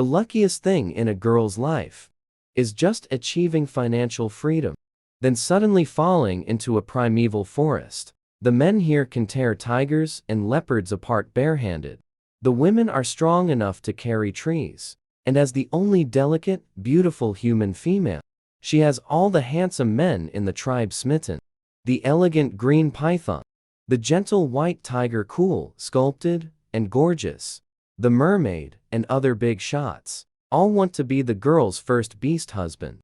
The luckiest thing in a girl's life is just achieving financial freedom, then suddenly falling into a primeval forest. The men here can tear tigers and leopards apart barehanded. The women are strong enough to carry trees. And as the only delicate, beautiful human female, she has all the handsome men in the tribe smitten. The elegant green python, the gentle white tiger, cool, sculpted, and gorgeous, the mermaid, and other big shots, all want to be the girl's first beast husband.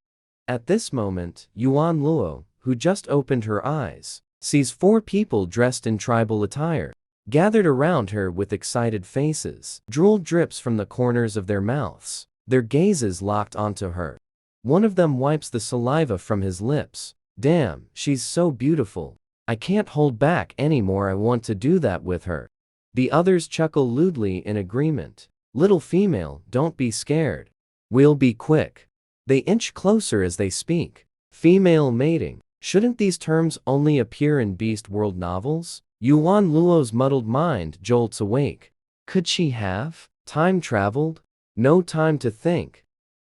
At this moment, Yuan Luo, who just opened her eyes, sees 4 people dressed in tribal attire, gathered around her with excited faces. Drool drips from the corners of their mouths, their gazes locked onto her. One of them wipes the saliva from his lips. Damn, she's so beautiful. I can't hold back anymore, I want to do that with her. The others chuckle lewdly in agreement. Little female, don't be scared. We'll be quick. They inch closer as they speak. Female mating. Shouldn't these terms only appear in Beast World novels? Yuan Luo's muddled mind jolts awake. Could she have time traveled? No time to think.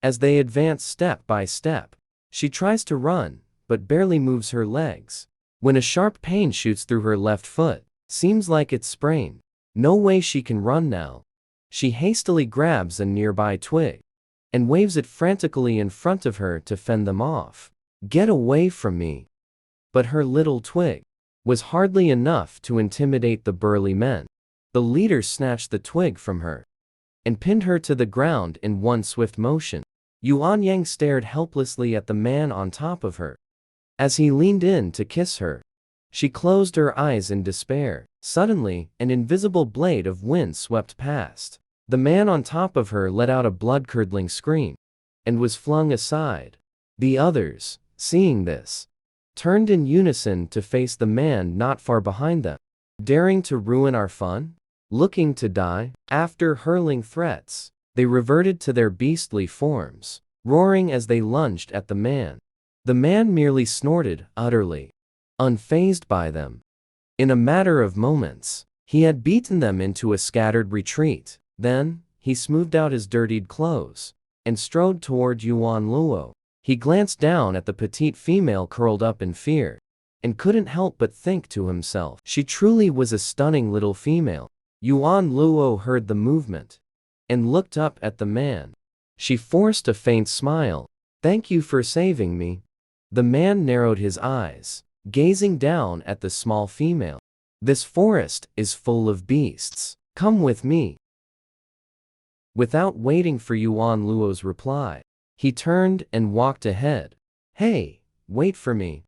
As they advance step by step, she tries to run, but barely moves her legs. When a sharp pain shoots through her left foot, seems like it's sprained. No way she can run now. She hastily grabs a nearby twig and waves it frantically in front of her to fend them off. Get away from me. But her little twig was hardly enough to intimidate the burly men. The leader snatched the twig from her and pinned her to the ground in one swift motion. Yuan Yang stared helplessly at the man on top of her. As he leaned in to kiss her, she closed her eyes in despair. Suddenly, an invisible blade of wind swept past. The man on top of her let out a blood-curdling scream and was flung aside. The others, seeing this, turned in unison to face the man not far behind them. Daring to ruin our fun? Looking to die? After hurling threats, they reverted to their beastly forms, roaring as they lunged at the man. The man merely snorted, utterly unfazed by them. In a matter of moments, he had beaten them into a scattered retreat. Then, he smoothed out his dirtied clothes and strode toward Yuan Luo. He glanced down at the petite female curled up in fear and couldn't help but think to himself, she truly was a stunning little female. Yuan Luo heard the movement and looked up at the man. She forced a faint smile. Thank you for saving me. The man narrowed his eyes, gazing down at the small female. This forest is full of beasts. Come with me. Without waiting for Yuan Luo's reply, he turned and walked ahead. Hey, wait for me.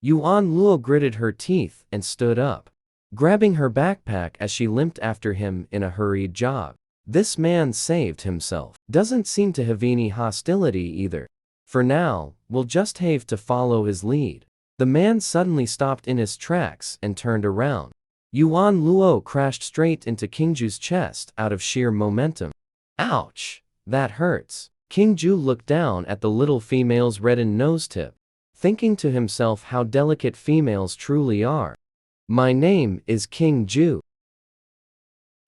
Yuan Luo gritted her teeth and stood up, grabbing her backpack as she limped after him in a hurried jog. This man saved himself. Doesn't seem to have any hostility either. For now, we'll just have to follow his lead. The man suddenly stopped in his tracks and turned around. Yuan Luo crashed straight into Qing Jue's chest out of sheer momentum. Ouch! That hurts. Qing Jue looked down at the little female's reddened nose-tip, thinking to himself how delicate females truly are. My name is Qing Jue.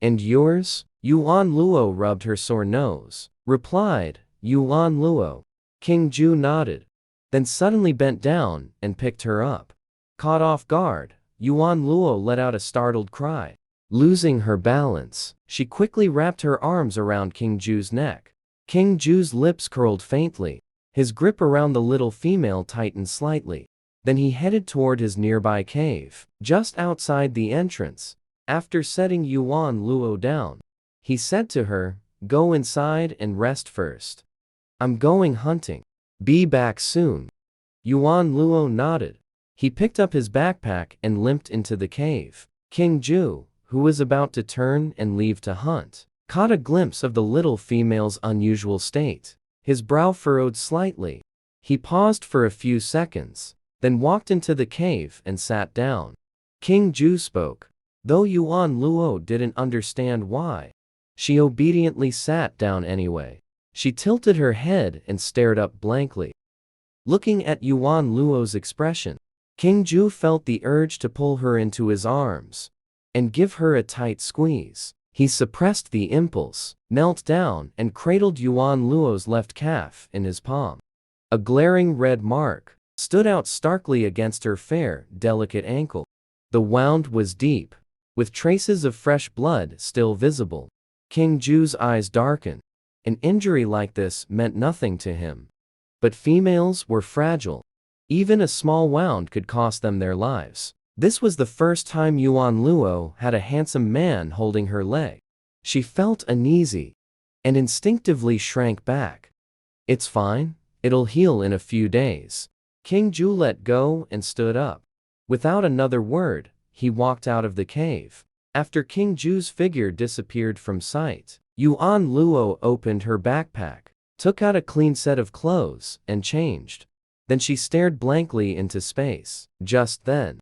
And yours? Yuan Luo rubbed her sore nose, replied, Yuan Luo. Qing Jue nodded, then suddenly bent down and picked her up. Caught off guard, Yuan Luo let out a startled cry. Losing her balance, she quickly wrapped her arms around Qing Jue's neck. Qing Jue's lips curled faintly. His grip around the little female tightened slightly. Then he headed toward his nearby cave. Just outside the entrance, after setting Yuan Luo down, he said to her, Go inside and rest first. I'm going hunting. Be back soon. Yuan Luo nodded. He picked up his backpack and limped into the cave. Qing Jue, who was about to turn and leave to hunt, caught a glimpse of the little female's unusual state. His brow furrowed slightly. He paused for a few seconds, then walked into the cave and sat down. Qing Jue spoke. Though Yuan Luo didn't understand why, she obediently sat down anyway. She tilted her head and stared up blankly. Looking at Yuan Luo's expression, Qing Jue felt the urge to pull her into his arms and give her a tight squeeze. He suppressed the impulse, knelt down, and cradled Yuan Luo's left calf in his palm. A glaring red mark stood out starkly against her fair, delicate ankle. The wound was deep, with traces of fresh blood still visible. Qing Jue's eyes darkened. An injury like this meant nothing to him. But females were fragile. Even a small wound could cost them their lives. This was the first time Yuan Luo had a handsome man holding her leg. She felt uneasy and instinctively shrank back. "It's fine. It'll heal in a few days." Qing Jue let go and stood up. Without another word, he walked out of the cave. After Qing Jue's figure disappeared from sight, Yuan Luo opened her backpack, took out a clean set of clothes, and changed. Then she stared blankly into space. Just then,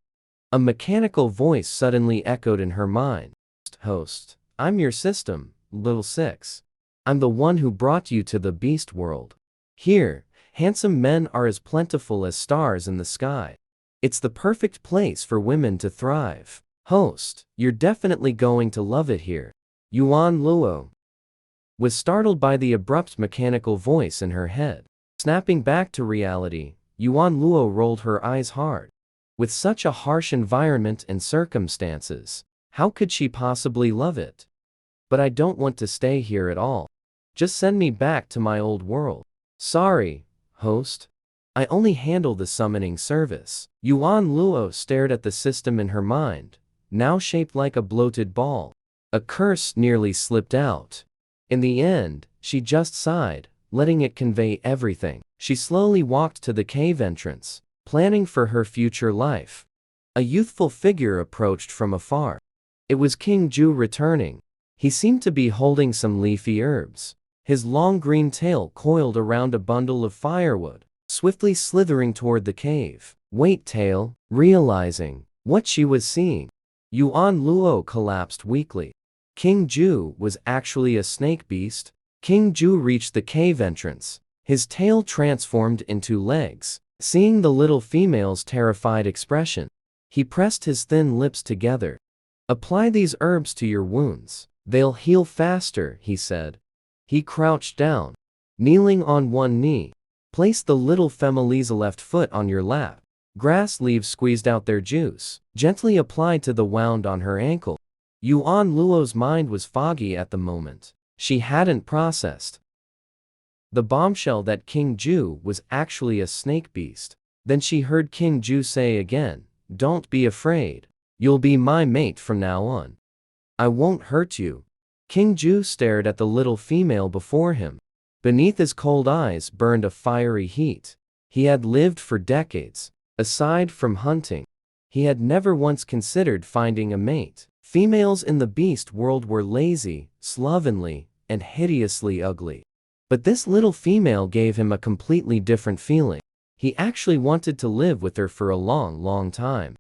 a mechanical voice suddenly echoed in her mind. "Host, I'm your system, Little Six. I'm the one who brought you to the beast world. Here, handsome men are as plentiful as stars in the sky. It's the perfect place for women to thrive. Host, you're definitely going to love it here." Yuan Luo was startled by the abrupt mechanical voice in her head. Snapping back to reality, Yuan Luo rolled her eyes hard. With such a harsh environment and circumstances, how could she possibly love it? "But I don't want to stay here at all. Just send me back to my old world." "Sorry, host. I only handle the summoning service." Yuan Luo stared at the system in her mind, now shaped like a bloated ball. A curse nearly slipped out. In the end, she just sighed, letting it convey everything. She slowly walked to the cave entrance, planning for her future life. A youthful figure approached from afar. It was Qing Jue returning. He seemed to be holding some leafy herbs. His long green tail coiled around a bundle of firewood, swiftly slithering toward the cave. "Wait, tail." Realizing what she was seeing, Yuan Luo collapsed weakly. Qing Jue was actually a snake beast. Qing Jue reached the cave entrance. His tail transformed into legs. Seeing the little female's terrified expression, he pressed his thin lips together. "Apply these herbs to your wounds. They'll heal faster," he said. He crouched down, kneeling on one knee. "Place the little female's left foot on your lap." Grass leaves squeezed out their juice, gently applied to the wound on her ankle. Yuan Luo's mind was foggy at the moment. She hadn't processed the bombshell that Qing Jue was actually a snake beast. Then she heard Qing Jue say again, "Don't be afraid. You'll be my mate from now on. I won't hurt you." Qing Jue stared at the little female before him. Beneath his cold eyes burned a fiery heat. He had lived for decades. Aside from hunting, he had never once considered finding a mate. Females in the beast world were lazy, slovenly, and hideously ugly. But this little female gave him a completely different feeling. He actually wanted to live with her for a long, long time.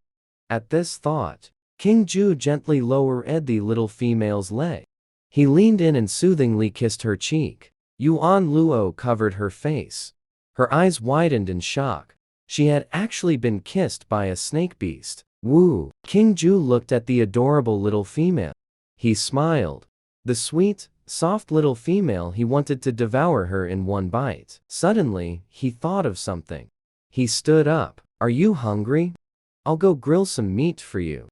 At this thought, Qing Jue gently lowered the little female's leg. He leaned in and soothingly kissed her cheek. Yuan Luo covered her face. Her eyes widened in shock. She had actually been kissed by a snake beast. Woo! Qing Jue looked at the adorable little female. He smiled. The sweet, soft little female, he wanted to devour her in one bite. Suddenly, he thought of something. He stood up. "Are you hungry? I'll go grill some meat for you."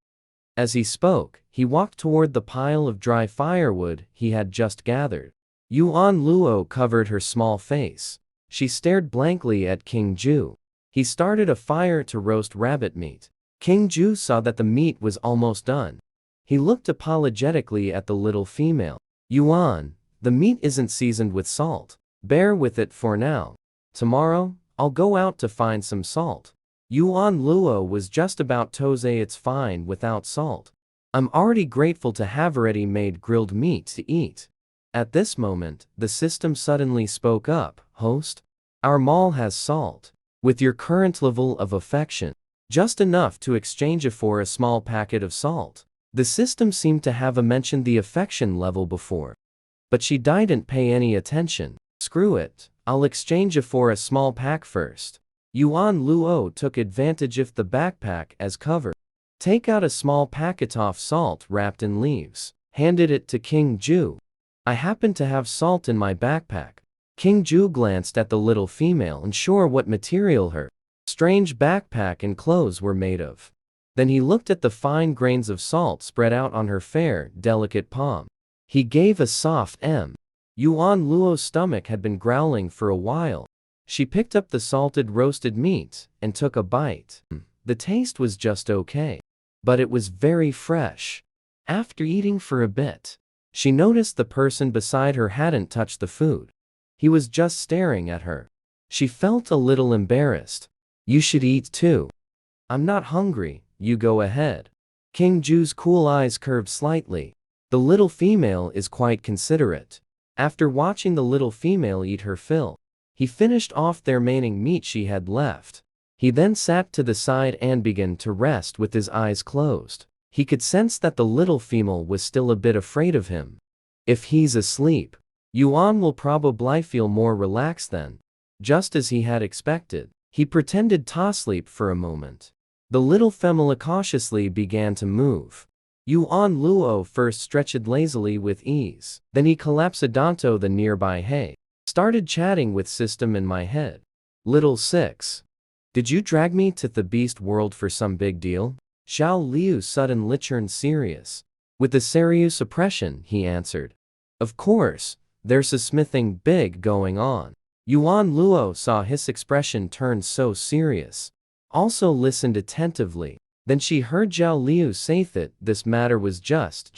As he spoke, he walked toward the pile of dry firewood he had just gathered. Yuan Luo covered her small face. She stared blankly at Qing Jue. He started a fire to roast rabbit meat. Qing Jue saw that the meat was almost done. He looked apologetically at the little female. "Yuan, the meat isn't seasoned with salt. Bear with it for now. Tomorrow, I'll go out to find some salt." Yuan Luo was just about to say, "It's fine without salt. I'm already grateful to have ready-made grilled meat to eat." At this moment, the system suddenly spoke up. "Host, our mall has salt. With your current level of affection, just enough to exchange it for a small packet of salt." The system seemed to have mentioned the affection level before, but she didn't pay any attention. "Screw it, I'll exchange it for a small pack first." Yuan Luo took advantage of the backpack as cover. "Take out a small packet of salt wrapped in leaves. handed it to Qing Jue. I happen to have salt in my backpack. Qing Jue glanced at the little female, unsure what material her strange backpack and clothes were made of. Then he looked at the fine grains of salt spread out on her fair, delicate palm. He gave a soft "M." Yuan Luo's stomach had been growling for a while. She picked up the salted roasted meat and took a bite. The taste was just okay, but it was very fresh. After eating for a bit, she noticed the person beside her hadn't touched the food. He was just staring at her. She felt a little embarrassed. "You should eat too." "I'm not hungry, you go ahead." Qing Jue's cool eyes curved slightly. The little female is quite considerate. After watching the little female eat her fill, he finished off the remaining meat she had left. He then sat to the side and began to rest with his eyes closed. He could sense that the little female was still a bit afraid of him. If he's asleep, Yuan will probably feel more relaxed then. Just as he had expected, he pretended to sleep for a moment. The little female cautiously began to move. Yuan Luo first stretched lazily with ease. Then he collapsed onto the nearby hay. Started chatting with system in my head. "Little six. Did you drag me to the beast world for some big deal?" Xiao Liu suddenly turned serious. With a serious expression, he answered, "Of course, there's a smithing big going on." Yuan Luo saw his expression turn so serious. Also listened attentively. Then she heard Xiao Liu say that this matter was just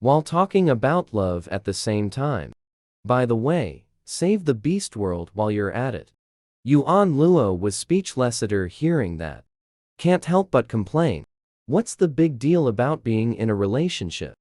while talking about love at the same time. "By the way, save the beast world while you're at it." Yuan Luo was speechless at her hearing that. Can't help but complain. What's the big deal about being in a relationship?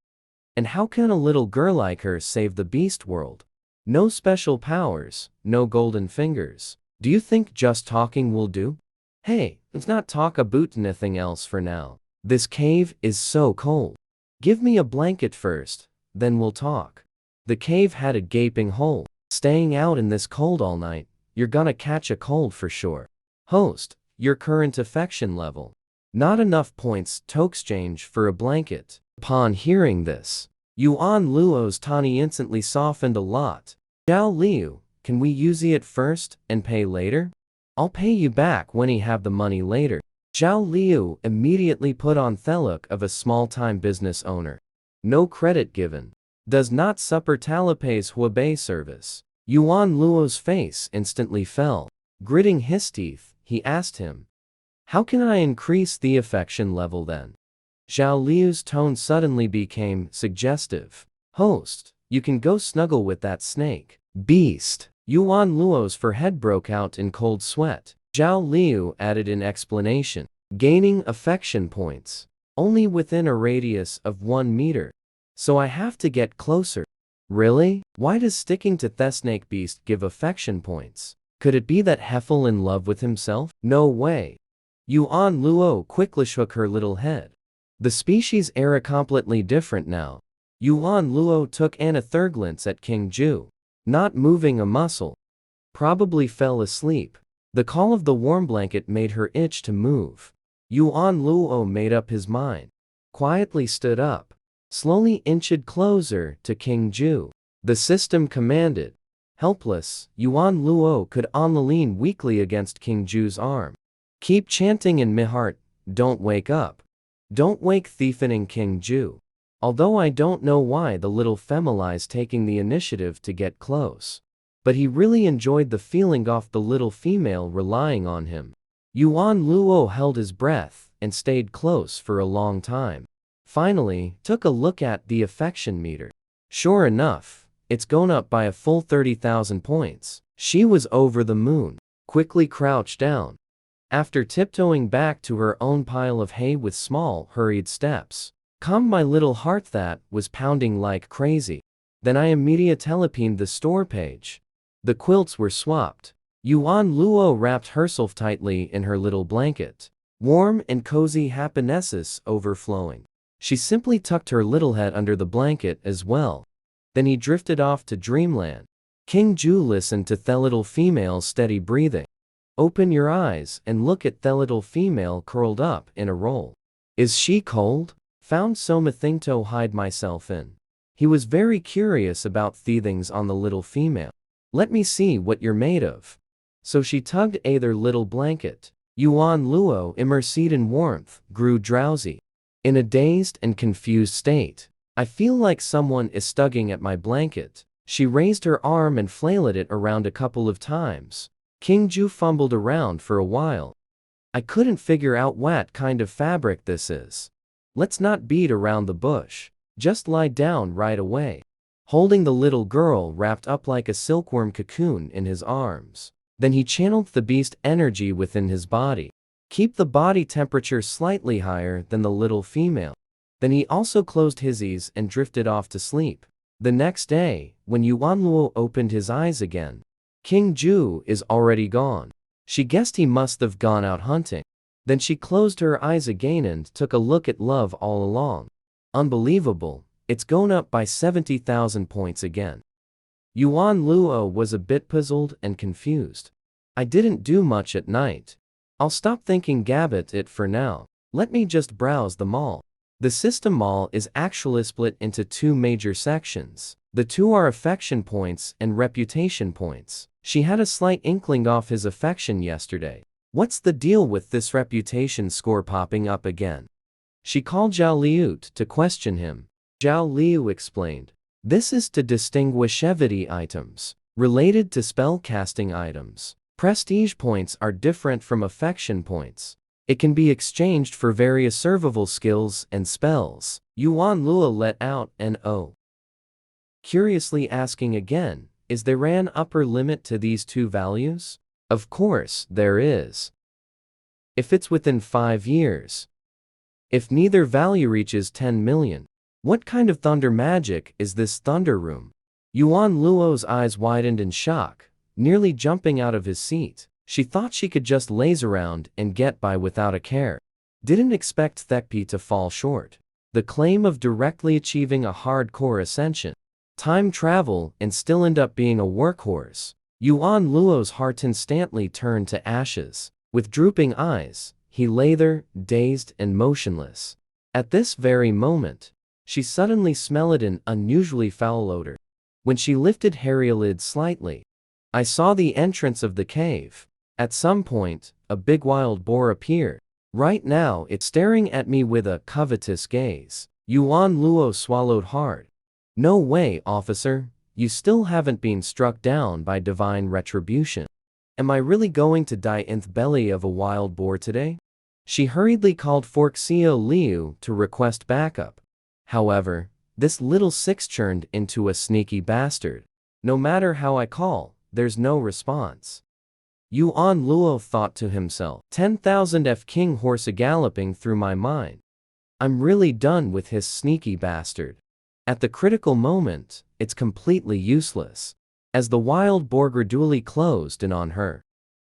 And how can a little girl like her save the beast world? No special powers, no golden fingers. Do you think just talking will do? Hey, let's not talk about anything else for now. This cave is so cold. Give me a blanket first, then we'll talk. The cave had a gaping hole. Staying out in this cold all night, you're gonna catch a cold for sure. Host, your current affection level. Not enough points to exchange for a blanket. Upon hearing this, Yuan Luo's tone instantly softened a lot. "Xiao Liu, can we use it first and pay later? I'll pay you back when you have the money later." Xiao Liu immediately put on the look of a small-time business owner. No credit given. Does not supper Talape's Huabei service. Yuan Luo's face instantly fell. Gritting his teeth, he asked him, "How can I increase the affection level then?" Xiao Liu's tone suddenly became suggestive. "Host, you can go snuggle with that snake." "Beast." Yuan Luo's forehead broke out in cold sweat. Xiao Liu added in explanation. "Gaining affection points. Only within a radius of 1 meter. So I have to get closer." "Really? Why does sticking to the snake beast give affection points? Could it be that Heffel in love with himself?" "No way." Yuan Luo quickly shook her little head. The species era completely different now. Yuan Luo took a third glance at Qing Jue. Not moving a muscle. Probably fell asleep. The call of the warm blanket made her itch to move. Yuan Luo made up his mind. Quietly stood up. Slowly inched closer to Qing Jue. The system commanded. Helpless, Yuan Luo could only lean weakly against Qing Jue's arm. "Keep chanting in my heart, don't wake up. Don't wake thiefing Qing Jue." Although I don't know why the little femali's taking the initiative to get close. But he really enjoyed the feeling of the little female relying on him. Yuan Luo held his breath and stayed close for a long time. Finally, took a look at the affection meter. Sure enough, it's gone up by a full 30,000 points. She was over the moon. Quickly crouched down. After tiptoeing back to her own pile of hay with small, hurried steps, calmed my little heart that was pounding like crazy. Then I immediately teleponed the store page. The quilts were swapped. Yuan Luo wrapped herself tightly in her little blanket. Warm and cozy happiness overflowing. She simply tucked her little head under the blanket as well. Then he drifted off to dreamland. Qing Jue listened to the little female's steady breathing. Open your eyes and look at the little female curled up in a roll. Is she cold? Found something to hide myself in. He was very curious about the things on the little female. Let me see what you're made of. So she tugged at their little blanket. Yuan Luo, immersed in warmth, grew drowsy. In a dazed and confused state. I feel like someone is tugging at my blanket. She raised her arm and flailed it around a couple of times. Qing Jue fumbled around for a while. I couldn't figure out what kind of fabric this is. Let's not beat around the bush. Just lie down right away. Holding the little girl wrapped up like a silkworm cocoon in his arms. Then he channeled the beast energy within his body. Keep the body temperature slightly higher than the little female. Then he also closed his eyes and drifted off to sleep. The next day, when Yuan Luo opened his eyes again, Qing Jue is already gone. She guessed he must have gone out hunting. Then she closed her eyes again and took a look at love all along. Unbelievable, it's gone up by 70,000 points again. Yuan Luo was a bit puzzled and confused. I didn't do much at night. I'll stop thinking about it for now. Let me just browse the mall. The system mall is actually split into two major sections. The two are affection points and reputation points. She had a slight inkling of his affection yesterday. What's the deal with this reputation score popping up again? She called Zhao Liu to question him. Zhao Liu explained. This is to distinguish activity items related to spell-casting items. Prestige points are different from affection points. It can be exchanged for various survival skills and spells. Yuan Luo let out an "oh." Curiously asking again, is there an upper limit to these two values? Of course, there is. If it's within 5 years. If neither value reaches 10 million. What kind of thunder magic is this thunder room? Yuan Luo's eyes widened in shock, nearly jumping out of his seat. She thought she could just laze around and get by without a care. Didn't expect Thekpi to fall short. The claim of directly achieving a hardcore ascension, time travel, and still end up being a workhorse. Yuan Luo's heart instantly turned to ashes. With drooping eyes, he lay there, dazed and motionless. At this very moment, she suddenly smelled an unusually foul odor. When she lifted her lid slightly, I saw the entrance of the cave. At some point, a big wild boar appeared. Right now it's staring at me with a covetous gaze. Yuan Luo swallowed hard. No way, officer. You still haven't been struck down by divine retribution. Am I really going to die in the belly of a wild boar today? She hurriedly called for Xiao Liu to request backup. However, this little six turned into a sneaky bastard. No matter how I call, there's no response. Yuan Luo thought to himself, 10,000 King horse galloping through my mind. I'm really done with his sneaky bastard. At the critical moment, it's completely useless, as the wild boar gradually closed in on her.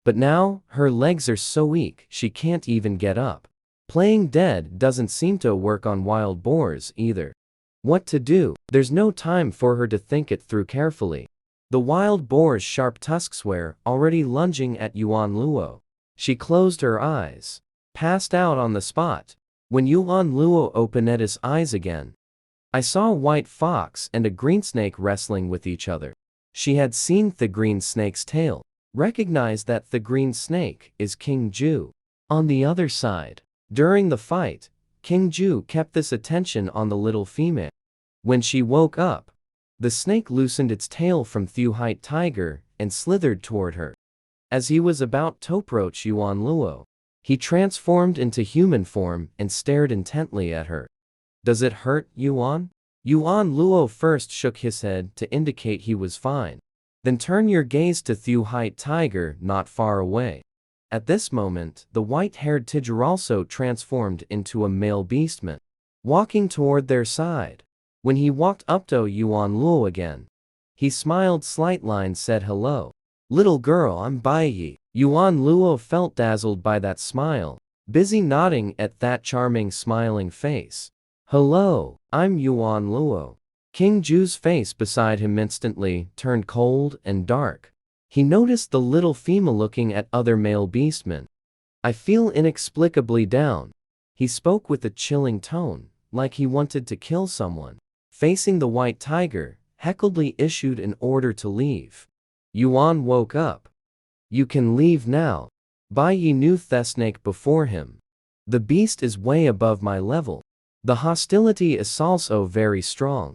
But now, her legs are so weak she can't even get up. Playing dead doesn't seem to work on wild boars either. What to do? There's no time for her to think it through carefully. The wild boar's sharp tusks were already lunging at Yuan Luo. She closed her eyes, passed out on the spot. When Yuan Luo opened his eyes again, I saw a white fox and a green snake wrestling with each other. She had seen the green snake's tail, recognized that the green snake is Qing Jue. On the other side, during the fight, Qing Jue kept this attention on the little female. When she woke up, the snake loosened its tail from the white tiger and slithered toward her. As he was about to approach Yuan Luo, he transformed into human form and stared intently at her. Does it hurt, Yuan? Yuan Luo first shook his head to indicate he was fine. Then turn your gaze to the white tiger not far away. At this moment, the white-haired tiger also transformed into a male beastman, walking toward their side. When he walked up to Yuan Luo again, he smiled slightly and said hello. Little girl, I'm Bai Yi. Yuan Luo felt dazzled by that smile, busy nodding at that charming smiling face. Hello, I'm Yuan Luo. Qing Jue's face beside him instantly turned cold and dark. He noticed the little female looking at other male beastmen. I feel inexplicably down. He spoke with a chilling tone, like he wanted to kill someone. Facing the white tiger, Heckleby issued an order to leave. Yuan woke up. You can leave now. Bai Yi knew the snake before him. The beast is way above my level. The hostility is also very strong.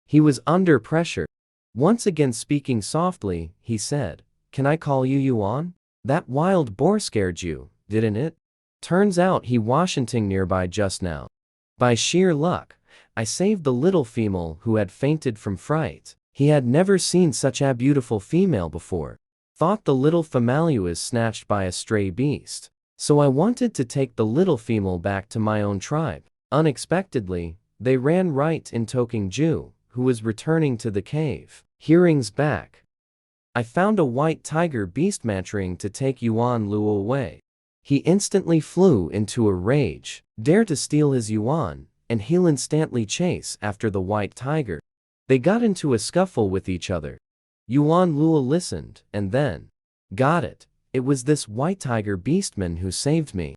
He was under pressure. Once again speaking softly, he said, "Can I call you Yuan? That wild boar scared you, didn't it? Turns out he Washington nearby just now. By sheer luck, I saved the little female who had fainted from fright." He had never seen such a beautiful female before. Thought the little female was snatched by a stray beast. So I wanted to take the little female back to my own tribe. Unexpectedly, they ran right into Qing Jue, who was returning to the cave. Hearings back. I found a white tiger beastman trying to take Yuan Luo away. He instantly flew into a rage, dared to steal his Yuan, and he'll instantly chase after the white tiger. They got into a scuffle with each other. Yuan Luo listened, and then, got it. It was this white tiger beastman who saved me.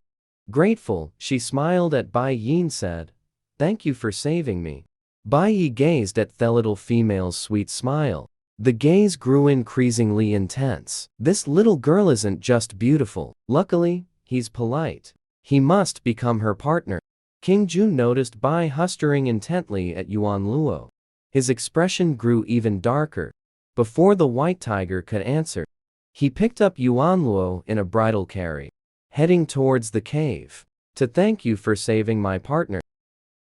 Grateful, she smiled at Bai Yi and said, "Thank you for saving me." Bai Yi gazed at the little female's sweet smile. The gaze grew increasingly intense. This little girl isn't just beautiful. Luckily, he's polite. He must become her partner. Qing Jue noticed Bai staring intently at Yuan Luo. His expression grew even darker. Before the white tiger could answer, he picked up Yuan Luo in a bridle carry, heading towards the cave. "To thank you for saving my partner.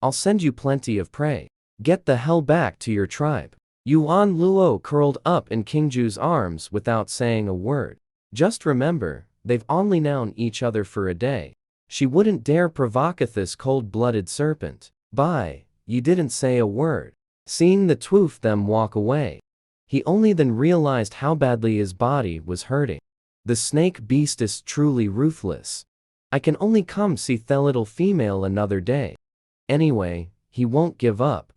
I'll send you plenty of prey. Get the hell back to your tribe." Yuan Luo curled up in Qing Jue's arms without saying a word. Just remember, they've only known each other for a day. She wouldn't dare provoke this cold-blooded serpent. "Bai, you didn't say a word." Seeing the two of them walk away, he only then realized how badly his body was hurting. The snake beast is truly ruthless. I can only come see the little female another day. Anyway, he won't give up.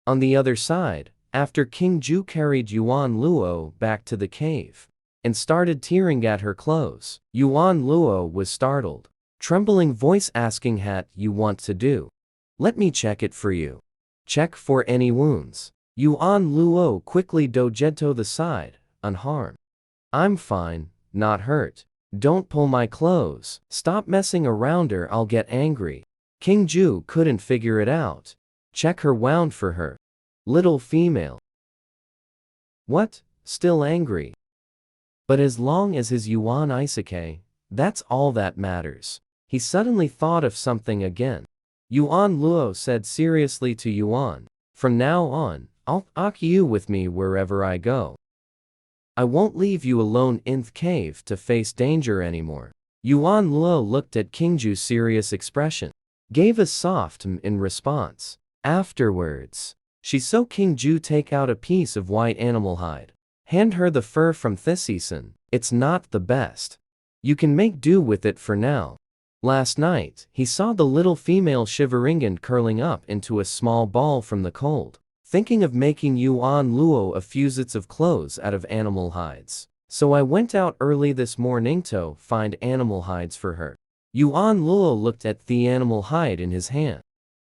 On the other side, after Qing Jue carried Yuan Luo back to the cave and started tearing at her clothes, Yuan Luo was startled. Trembling voice asking, "What you want to do? Let me check it for you. Check for any wounds." Yuan Luo quickly dodged to the side, unharmed. "I'm fine, not hurt. Don't pull my clothes. Stop messing around or I'll get angry." Qing Jue couldn't figure it out. Check her wound for her. Little female. What? Still angry? But as long as his Yuan is okay, that's all that matters. He suddenly thought of something again. Yuan Luo said seriously to Yuan, "From now on, I'll take you with me wherever I go. I won't leave you alone in the cave to face danger anymore." Yuan Luo looked at Qing Jue's serious expression, gave a soft in response. Afterwards, she saw Qing Jue take out a piece of white animal hide. "Hand her the fur from this season. It's not the best. You can make do with it for now." Last night, he saw the little female shivering and curling up into a small ball from the cold, thinking of making Yuan Luo a few suits of clothes out of animal hides. "So I went out early this morning to find animal hides for her." Yuan Luo looked at the animal hide in his hand.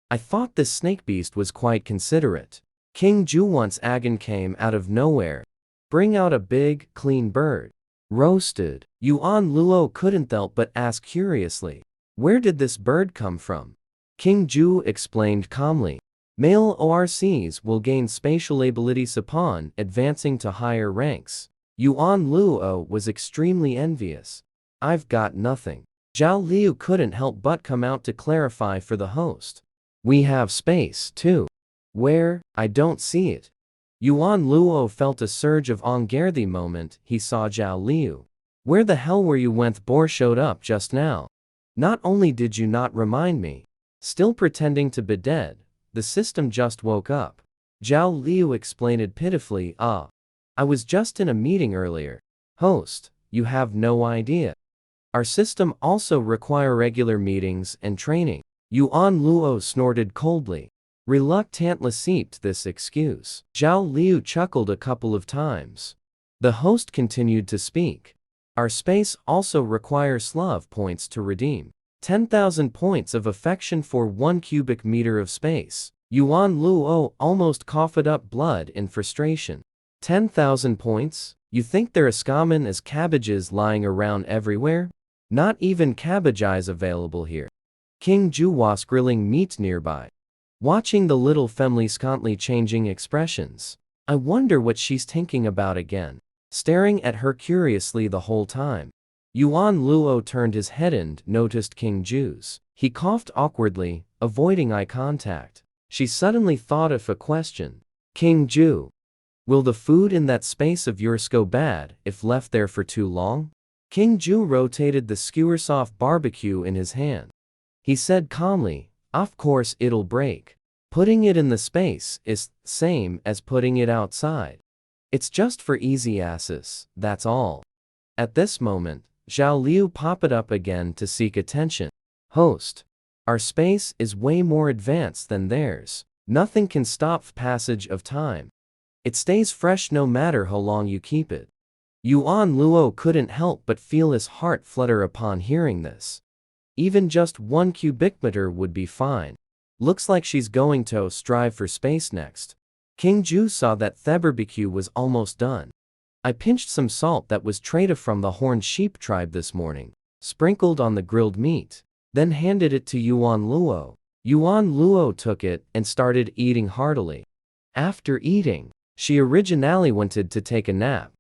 "I thought this snake beast was quite considerate." Qing Jue once again came out of nowhere. "Bring out a big, clean bird. Roasted." Yuan Luo couldn't help but ask curiously, "Where did this bird come from?" Qing Jue explained calmly, "Male ORCs will gain spatial abilities upon advancing to higher ranks." Yuan Luo was extremely envious. "I've got nothing." Zhao Liu couldn't help but come out to clarify for the host. "We have space, too." "Where? I don't see it." Yuan Luo felt a surge of anger the moment he saw Zhao Liu. "Where the hell were you when the boar showed up just now? Not only did you not remind me, still pretending to be dead, the system just woke up." Zhao Liu explained pitifully, I was just in a meeting earlier." "Host, you have no idea. Our system also require regular meetings and training." Yuan Luo snorted coldly, reluctantly accepted this excuse. Zhao Liu chuckled a couple of times. The host continued to speak. "Our space also requires love points to redeem. 10,000 points of affection for 1 cubic meter of space. Yuan Luo almost coughed up blood in frustration. 10,000 points? You think they're as common as cabbages lying around everywhere? Not even cabbage eyes available here. Qing Jue was grilling meat nearby, watching the little family scantly changing expressions. I wonder what she's thinking about again, staring at her curiously the whole time. Yuan Luo turned his head and noticed Qing Jue's. He coughed awkwardly, avoiding eye contact. She suddenly thought of a question. Qing Jue, will the food in that space of yours go bad if left there for too long? Qing Jue rotated the skewer-soft barbecue in his hand. He said calmly, of course it'll break. Putting it in the space is the same as putting it outside. It's just for easy access, that's all. At this moment, Zhao Liu popped up again to seek attention. Host, our space is way more advanced than theirs. Nothing can stop the passage of time. It stays fresh no matter how long you keep it. Yuan Luo couldn't help but feel his heart flutter upon hearing this. Even just 1 cubic meter would be fine. Looks like she's going to strive for space next. Qing Jue saw that the barbecue was almost done. I pinched some salt that was traded from the horned sheep tribe this morning, sprinkled on the grilled meat, then handed it to Yuan Luo. Yuan Luo took it and started eating heartily. After eating, she originally wanted to take a nap,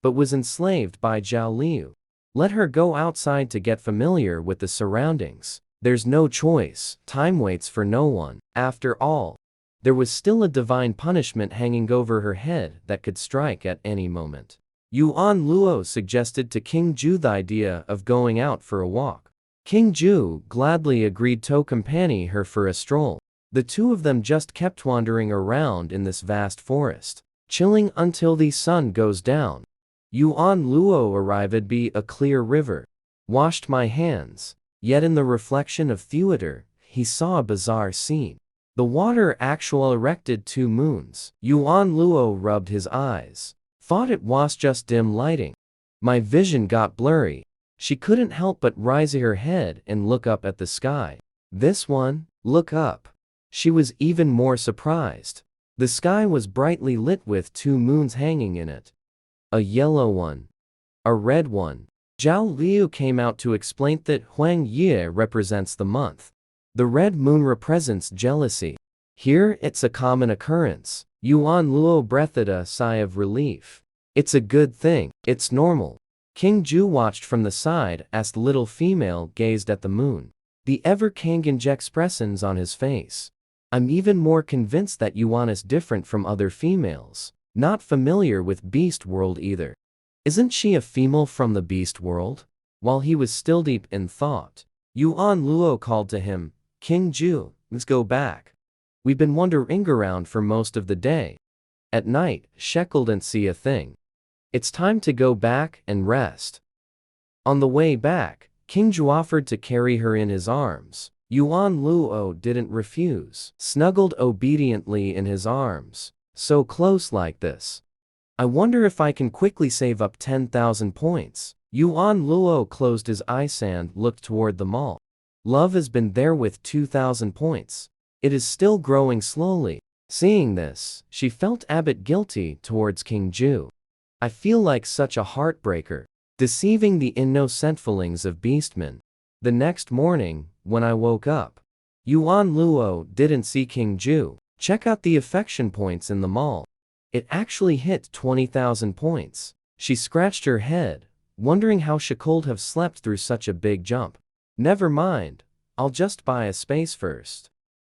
but was enslaved by Zhao Liu. Let her go outside to get familiar with the surroundings. There's no choice, time waits for no one. After all, there was still a divine punishment hanging over her head that could strike at any moment. Yuan Luo suggested to Qing Jue the idea of going out for a walk. Qing Jue gladly agreed to accompany her for a stroll. The two of them just kept wandering around in this vast forest, chilling until the sun goes down. Yuan Luo arrived by a clear river. Washed my hands. Yet in the reflection of theater, he saw a bizarre scene. The water actually erected 2 moons. Yuan Luo rubbed his eyes. Thought it was just dim lighting. My vision got blurry. She couldn't help but raise her head and look up at the sky. This one? Look up. She was even more surprised. The sky was brightly lit with 2 moons hanging in it. A yellow one. A red one. Zhao Liu came out to explain that Huang Yi represents the month. The red moon represents jealousy. Here it's a common occurrence. Yuan Luo breathed a sigh of relief. It's a good thing. It's normal. Qing Jue watched from the side as the little female gazed at the moon. The ever-changing expressions on his face. I'm even more convinced that Yuan is different from other females. Not familiar with beast world either. Isn't she a female from the beast world? While he was still deep in thought, Yuan Luo called to him, Qing Jue, let's go back. We've been wandering around for most of the day. At night, shackled and see a thing. It's time to go back and rest. On the way back, Qing Jue offered to carry her in his arms. Yuan Luo didn't refuse, snuggled obediently in his arms. So close like this. I wonder if I can quickly save up 10,000 points. Yuan Luo closed his eyes and looked toward the mall. Love has been there with 2,000 points. It is still growing slowly. Seeing this, she felt a bit guilty towards Qing Jue. I feel like such a heartbreaker, deceiving the innocent feelings of beastmen. The next morning, when I woke up, Yuan Luo didn't see Qing Jue. Check out the affection points in the mall. It actually hit 20,000 points. She scratched her head, wondering how she could have slept through such a big jump. Never mind, I'll just buy a space first.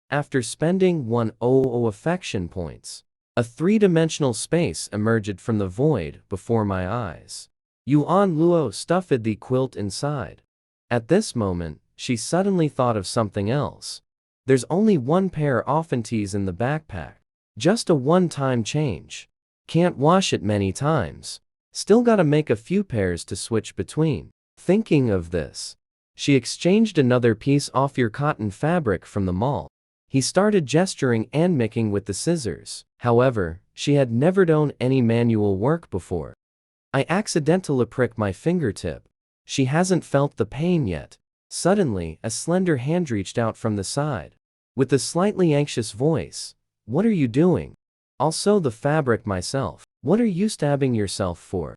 After spending 100 affection points, a 3-dimensional space emerged from the void before my eyes. Yuan Luo stuffed the quilt inside. At this moment, she suddenly thought of something else. There's only 1 pair of tees in the backpack. Just a one-time change. Can't wash it many times. Still gotta make a few pairs to switch between. Thinking of this, she exchanged another piece of your cotton fabric from the mall. He started gesturing and making with the scissors. However, she had never done any manual work before. I accidentally pricked my fingertip. She hasn't felt the pain yet. Suddenly, a slender hand reached out from the side. With a slightly anxious voice, "What are you doing? I'll sew the fabric myself." "What are you stabbing yourself for?"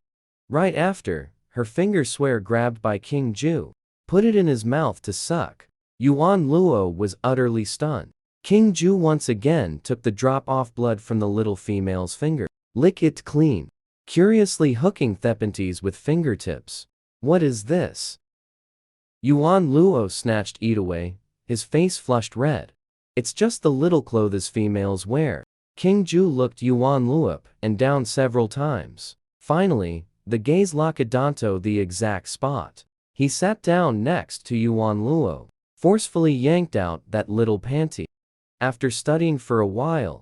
Right after, her fingers were grabbed by Qing Jue. Put it in his mouth to suck. Yuan Luo was utterly stunned. Qing Jue once again took the drop-off blood from the little female's finger. "Lick it clean." Curiously hooking Thepentes with fingertips. "What is this?" Yuan Luo snatched it away, his face flushed red. "It's just the little clothes females wear." Qing Jue looked Yuan Luo up and down several times. Finally, the gaze locked onto the exact spot. He sat down next to Yuan Luo, forcefully yanked out that little panty. After studying for a while,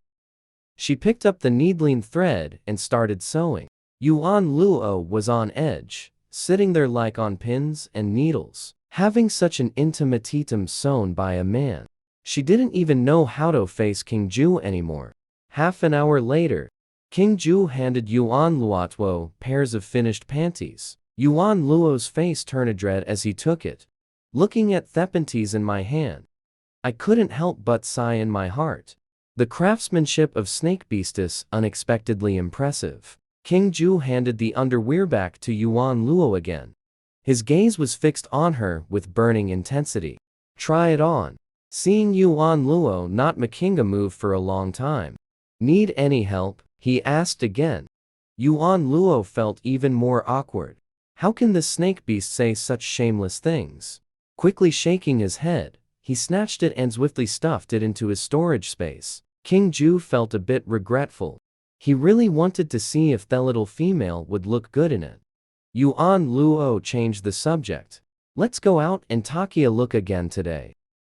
she picked up the needling thread and started sewing. Yuan Luo was on edge, sitting there like on pins and needles, having such an intimate item sewn by a man. She didn't even know how to face Qing Jue anymore. Half an hour later, Qing Jue handed Yuan Luo pairs of finished panties. Yuan Luo's face turned red as he took it. "Looking at Thepentes in my hand, I couldn't help but sigh in my heart. The craftsmanship of snake beastes unexpectedly impressive." Qing Jue handed the underwear back to Yuan Luo again. His gaze was fixed on her with burning intensity. "Try it on." Seeing Yuan Luo not making a move for a long time. "Need any help?" he asked again. Yuan Luo felt even more awkward. How can this snake beast say such shameless things? Quickly shaking his head, he snatched it and swiftly stuffed it into his storage space. Qing Jue felt a bit regretful. He really wanted to see if the little female would look good in it. Yuan Luo changed the subject. "Let's go out and take a look again today.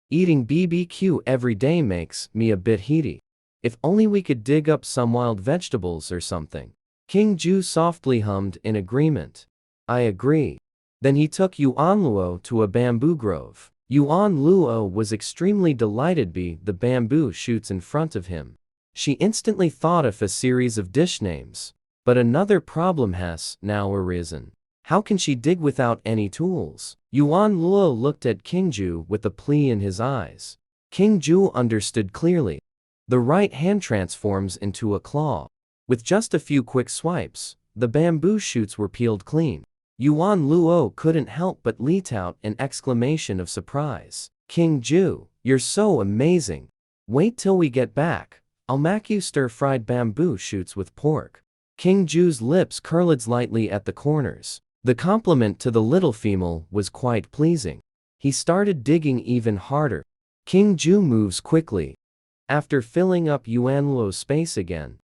Eating BBQ every day makes me a bit heaty. If only we could dig up some wild vegetables or something." Qing Jue softly hummed in agreement. "I agree." Then he took Yuan Luo to a bamboo grove. Yuan Luo was extremely delighted by the bamboo shoots in front of him. She instantly thought of a series of dish names. But another problem has now arisen. How can she dig without any tools? Yuan Luo looked at Qing Jue with a plea in his eyes. Qing Jue understood clearly. The right hand transforms into a claw. With just a few quick swipes, the bamboo shoots were peeled clean. Yuan Luo couldn't help but let out an exclamation of surprise. "Qing Jue, you're so amazing. Wait till we get back. I'll make you stir-fried bamboo shoots with pork." Qing Jue's lips curled slightly at the corners. The compliment to the little female was quite pleasing. He started digging even harder. Qing Jue moves quickly. After filling up Yuan Luo's space again,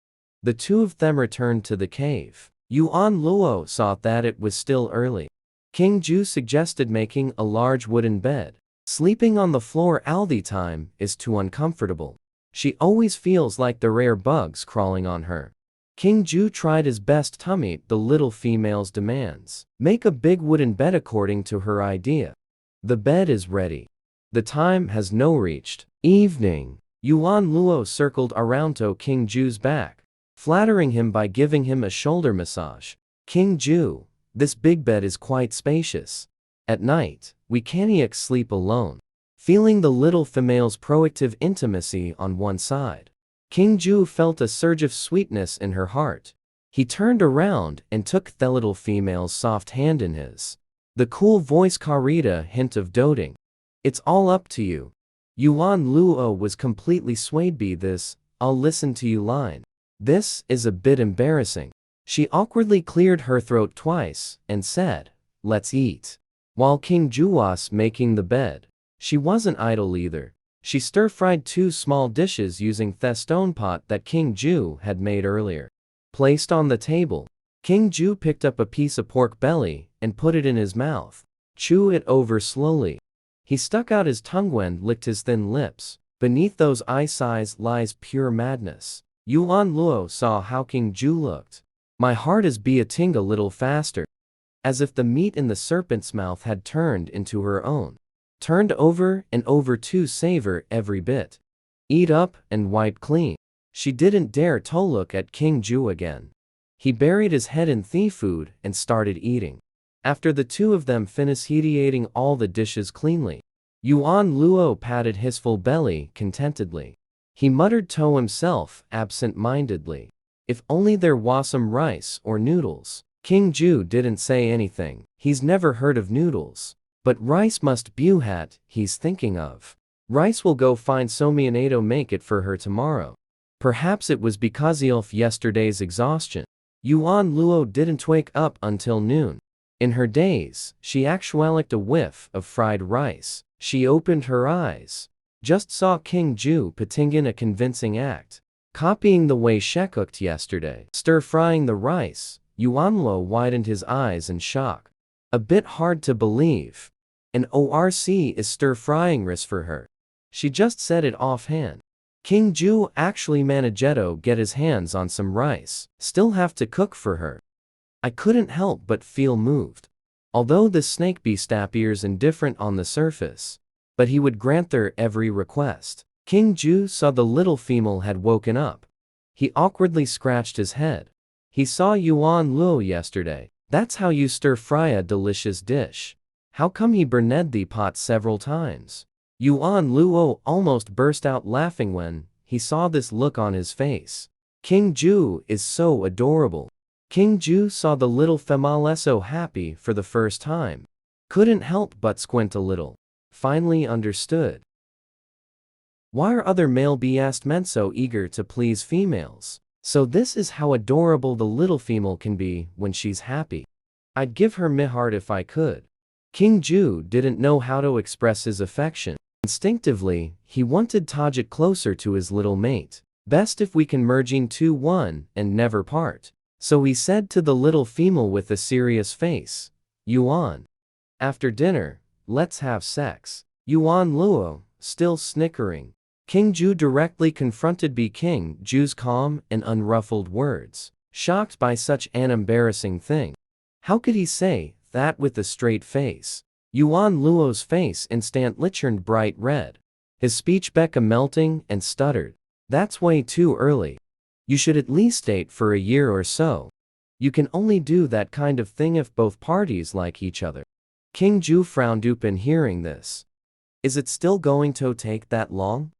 the two of them returned to the cave. Yuan Luo saw that it was still early. Qing Jue suggested making a large wooden bed. Sleeping on the floor all the time is too uncomfortable. She always feels like there are bugs crawling on her. Qing Jue tried his best to meet the little female's demands. Make a big wooden bed according to her idea. The bed is ready. The time has now reached evening. Yuan Luo circled around to Qing Jue's back, flattering him by giving him a shoulder massage. "Qing Jue, this big bed is quite spacious. At night, we can't sleep alone." Feeling the little female's proactive intimacy on one side, Qing Jue felt a surge of sweetness in her heart. He turned around and took the little female's soft hand in his. The cool voice carried a hint of doting. "It's all up to you." Yuan Luo was completely swayed by this "I'll listen to you" line. This is a bit embarrassing. She awkwardly cleared her throat twice and said, "Let's eat." While Qing Jue was making the bed, she wasn't idle either. She stir-fried 2 small dishes using the stone pot that Qing Jue had made earlier. Placed on the table, Qing Jue picked up a piece of pork belly and put it in his mouth. Chew it over slowly. He stuck out his tongue and licked his thin lips. Beneath those eyes lies pure madness. Yuan Luo saw how Qing Jue looked. "My heart is beating a little faster." As if the meat in the serpent's mouth had turned into her own. Turned over and over to savor every bit. Eat up and wipe clean. She didn't dare to look at Qing Jue again. He buried his head in the food and started eating. After the two of them finished eating all the dishes cleanly, Yuan Luo patted his full belly contentedly. He muttered to himself absent-mindedly, if only there was some rice or noodles. Qing Jue didn't say anything. He's never heard of noodles. But rice must be what he's thinking of. Rice will go find Somianato make it for her tomorrow. Perhaps it was because of yesterday's exhaustion. Yuan Luo didn't wake up until noon. In her daze, she actually licked a whiff of fried rice. She opened her eyes. Just saw Qing Jue putting in a convincing act. Copying the way she cooked yesterday. Stir-frying the rice, Yuan Luo widened his eyes in shock. A bit hard to believe. An ORC is stir-frying rice for her. She just said it offhand. Qing Jue actually managed to get his hands on some rice. Still have to cook for her. I couldn't help but feel moved. Although the snake beast appears indifferent on the surface, but he would grant their every request. Qing Jue saw the little female had woken up. He awkwardly scratched his head. He saw Yuan Luo yesterday. That's how you stir-fry a delicious dish. How come he burned the pot several times? Yuan Luo almost burst out laughing when he saw this look on his face. Qing Jue is so adorable. Qing Jue saw the little female so happy for the first time. Couldn't help but squint a little. Finally understood. Why are other male beastmen so eager to please females? So this is how adorable the little female can be when she's happy. I'd give her my heart if I could. Qing Jue didn't know how to express his affection. Instinctively, he wanted to get closer to his little mate. Best if we can merge into one and never part. So he said to the little female with a serious face, Yuan. After dinner, let's have sex. Yuan Luo, still snickering. Qing Jue directly confronted Qing Jue's calm and unruffled words, shocked by such an embarrassing thing. How could he say that with a straight face? Yuan Luo's face instantly turned bright red. His speech became melting and stuttered. That's way too early. You should at least date for a year or so. You can only do that kind of thing if both parties like each other. Qing Jue frowned upon hearing this. Is it still going to take that long?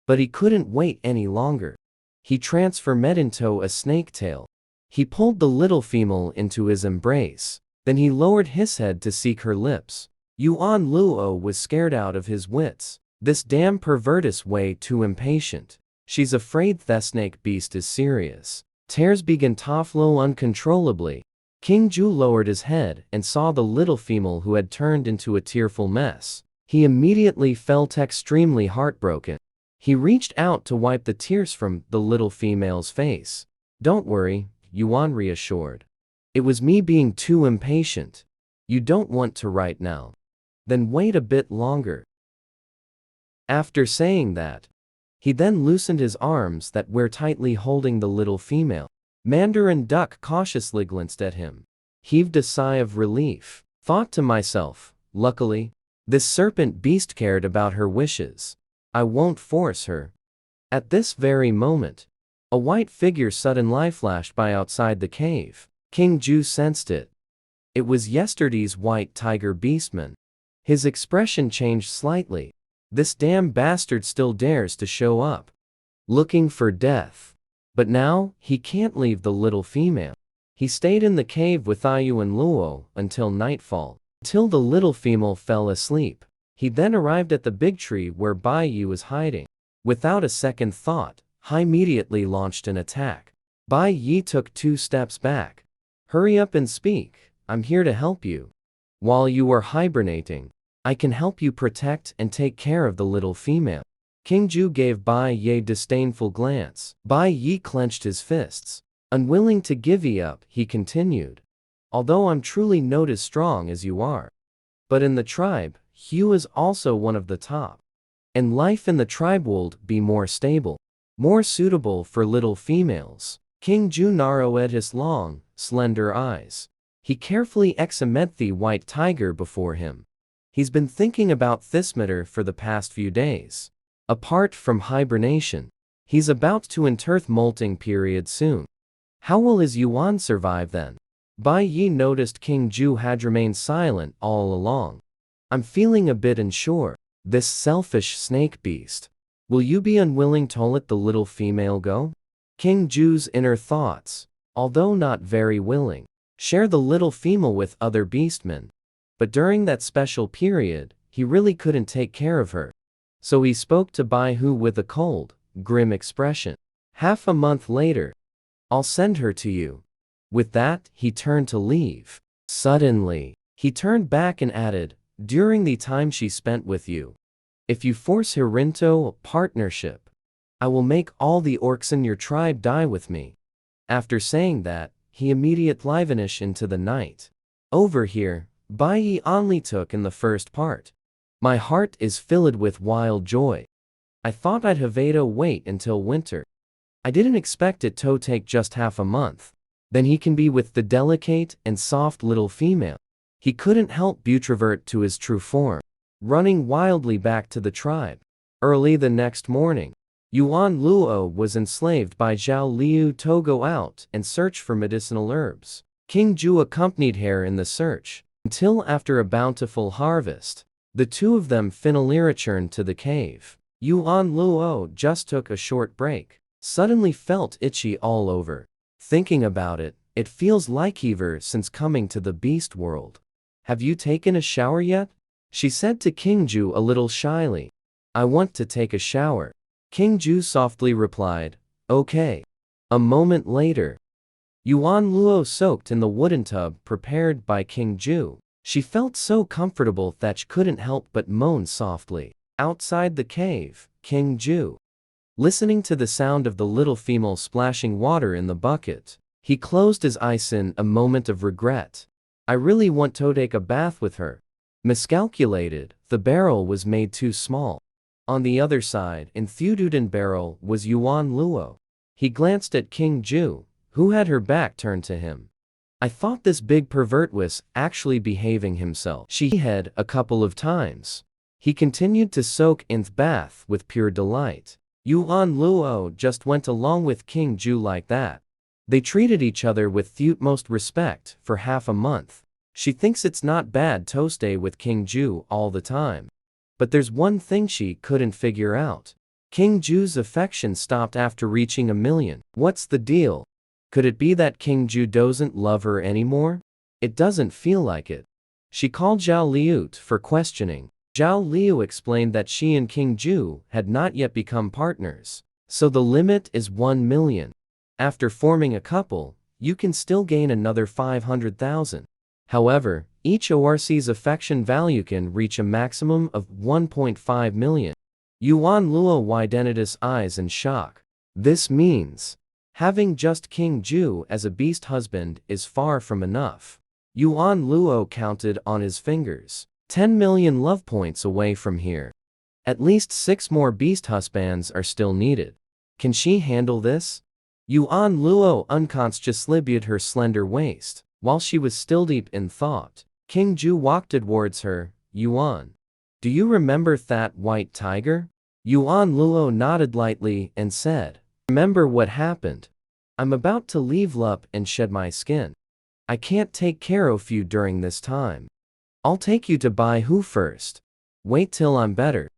But he couldn't wait any longer. He transformed into a snake tail. He pulled the little female into his embrace. Then he lowered his head to seek her lips. Yuan Luo was scared out of his wits. This damn pervert's way too impatient. She's afraid the snake beast is serious. Tears began to flow uncontrollably. Qing Jue lowered his head and saw the little female who had turned into a tearful mess. He immediately felt extremely heartbroken. He reached out to wipe the tears from the little female's face. Don't worry, Yuan reassured. It was me being too impatient. You don't want to right now. Then wait a bit longer. After saying that, he then loosened his arms that were tightly holding the little female. Mandarin Duck cautiously glanced at him. Heaved a sigh of relief. Thought to myself, luckily, this serpent beast cared about her wishes. I won't force her. At this very moment, a white figure suddenly flashed by outside the cave. Qing Jue sensed it. It was yesterday's white tiger beastman. His expression changed slightly. This damn bastard still dares to show up. Looking for death. But now, he can't leave the little female. He stayed in the cave with Yuan Luo until nightfall. Till the little female fell asleep. He then arrived at the big tree where Bai Yi was hiding. Without a second thought, he immediately launched an attack. Bai Yi took 2 steps back. Hurry up and speak, I'm here to help you. While you are hibernating, I can help you protect and take care of the little female. Qing Jue gave Bai Yi a disdainful glance. Bai Yi clenched his fists. Unwilling to give up, he continued. Although I'm truly not as strong as you are. But in the tribe, Hugh is also one of the top. And life in the tribe would be more stable. More suitable for little females. Qing Jue narrowed his long, slender eyes. He carefully examined the white tiger before him. He's been thinking about this matter for the past few days. Apart from hibernation, he's about to enter the molting period soon. How will his Yuan survive then? Bai Yi noticed Qing Jue had remained silent all along. I'm feeling a bit unsure. This selfish snake beast. Will you be unwilling to let the little female go? Qing Jue's inner thoughts, although not very willing, share the little female with other beastmen. But during that special period, he really couldn't take care of her. So he spoke to Bai Hu with a cold, grim expression. Half a month later, I'll send her to you. With that, he turned to leave. Suddenly, he turned back and added, during the time she spent with you. If you force her into a partnership, I will make all the orcs in your tribe die with me. After saying that, he immediately vanished into the night. Over here, Bai Yi only took in the first part. My heart is filled with wild joy. I thought I'd have to wait until winter. I didn't expect it to take just half a month. Then he can be with the delicate and soft little female. He couldn't help but revert to his true form, running wildly back to the tribe. Early the next morning, Yuan Luo was enslaved by Zhao Liu to go out and search for medicinal herbs. Qing Jue accompanied her in the search, until after a bountiful harvest, the two of them finally returned to the cave. Yuan Luo just took a short break, suddenly felt itchy all over. Thinking about it, it feels like ever since coming to the beast world. Have you taken a shower yet? She said to Qing Jue a little shyly. I want to take a shower. Qing Jue softly replied, okay. A moment later, Yuan Luo soaked in the wooden tub prepared by Qing Jue. She felt so comfortable that she couldn't help but moan softly. Outside the cave, Qing Jue, listening to the sound of the little female splashing water in the bucket, he closed his eyes in a moment of regret. I really want to take a bath with her. Miscalculated, the barrel was made too small. On the other side, in Thududen barrel, was Yuan Luo. He glanced at Qing Jue, who had her back turned to him. I thought this big pervert was actually behaving himself. She had a couple of times. He continued to soak in the bath with pure delight. Yuan Luo just went along with Qing Jue like that. They treated each other with the utmost respect for half a month. She thinks it's not bad to stay with Qing Jue all the time. But there's one thing she couldn't figure out. Qing Jue's affection stopped after reaching 1,000,000. What's the deal? Could it be that Qing Jue doesn't love her anymore? It doesn't feel like it. She called Zhao Liu for questioning. Zhao Liu explained that she and Qing Jue had not yet become partners, so the limit is 1,000,000. After forming a couple, you can still gain another 500,000. However, each ORC's affection value can reach a maximum of 1.5 million. Yuan Luo widened his eyes in shock. This means having just Qing Jue as a beast husband is far from enough. Yuan Luo counted on his fingers. 10 million love points away from here. At least 6 more beast husbands are still needed. Can she handle this? Yuan Luo unconsciously built her slender waist. While she was still deep in thought, Qing Jue walked towards her. Yuan, do you remember that white tiger? Yuan Luo nodded lightly and said, remember what happened? I'm about to leave up and shed my skin. I can't take care of you during this time. I'll take you to Bai Hu first. Wait till I'm better.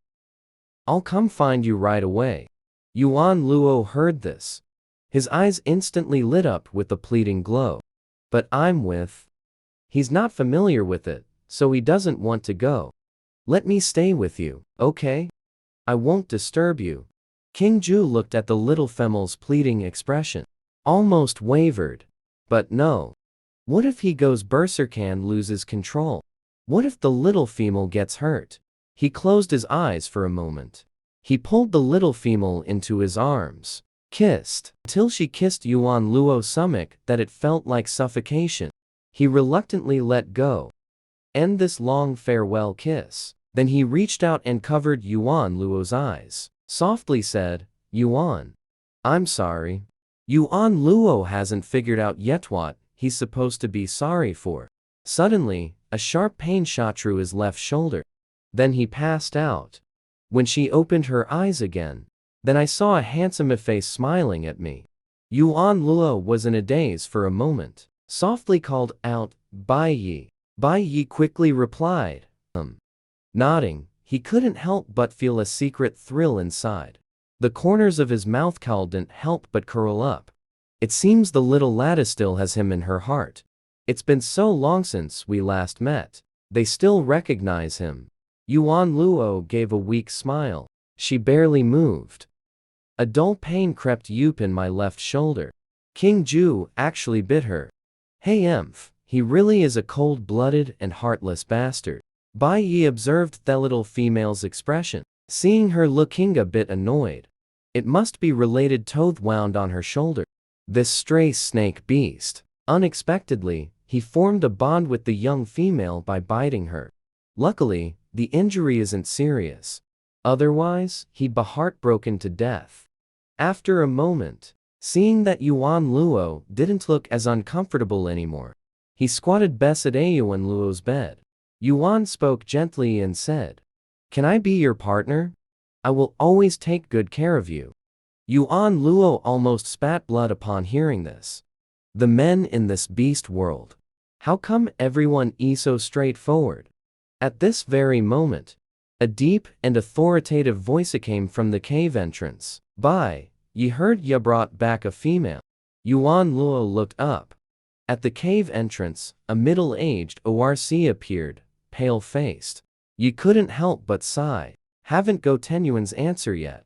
I'll come find you right away. Yuan Luo heard this. His eyes instantly lit up with a pleading glow. But I'm with. He's not familiar with it, so he doesn't want to go. Let me stay with you, okay? I won't disturb you. Qing Jue looked at the little female's pleading expression. Almost wavered. But no. What if he goes berserk and loses control? What if the little female gets hurt? He closed his eyes for a moment. He pulled the little female into his arms, kissed, until she kissed Yuan Luo's stomach that it felt like suffocation. He reluctantly let go. End this long farewell kiss. Then he reached out and covered Yuan Luo's eyes. Softly said, Yuan, I'm sorry. Yuan Luo hasn't figured out yet what he's supposed to be sorry for. Suddenly, a sharp pain shot through his left shoulder. Then he passed out. When she opened her eyes again, then I saw a handsome face smiling at me. Yuan Luo was in a daze for a moment. softly called out, Bai Yi. Bai Yi quickly replied, Nodding, he couldn't help but feel a secret thrill inside. The corners of his mouth couldn't help but curl up. It seems the little laddie still has him in her heart. It's been so long since we last met. They still recognize him. Yuan Luo gave a weak smile. She barely moved. A dull pain crept up in my left shoulder. Qing Jue actually bit her. Hey he really is a cold-blooded and heartless bastard. Bai Yi observed the little female's expression, seeing her looking a bit annoyed. It must be related to the wound on her shoulder. This stray snake beast. Unexpectedly, he formed a bond with the young female by biting her. Luckily, the injury isn't serious. Otherwise, he'd be heartbroken to death. After a moment, seeing that Yuan Luo didn't look as uncomfortable anymore, he squatted beside Yuan Luo's bed. Yuan spoke gently and said, Can I be your partner? I will always take good care of you. Yuan Luo almost spat blood upon hearing this. The men in this beast world. How come everyone is so straightforward? At this very moment, a deep and authoritative voice came from the cave entrance. Bai, ye heard ya brought back a female. Yuan Luo looked up. At the cave entrance, a middle-aged ORC appeared, pale-faced. Ye couldn't help but sigh. Haven't got Tenyuan's answer yet.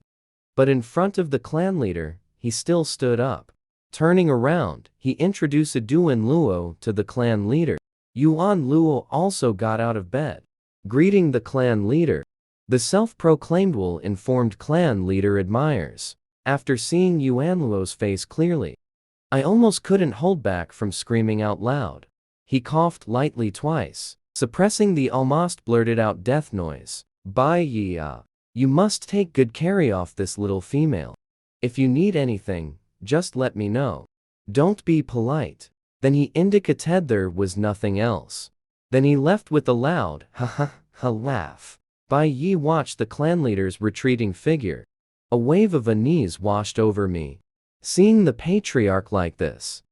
But in front of the clan leader, he still stood up. Turning around, he introduced Yuan Luo to the clan leader. Yuan Luo also got out of bed. Greeting the clan leader. The self-proclaimed well-informed clan leader admires. After seeing Yuan Luo's face clearly, I almost couldn't hold back from screaming out loud. He coughed lightly twice, suppressing the almost blurted-out death noise. Bai Yi, you must take good care of this little female. If you need anything, just let me know. Don't be polite. Then he indicated there was nothing else. Then he left with a loud ha laugh. Bai Yi watched the clan leader's retreating figure. A wave of unease washed over me. Seeing the patriarch like this,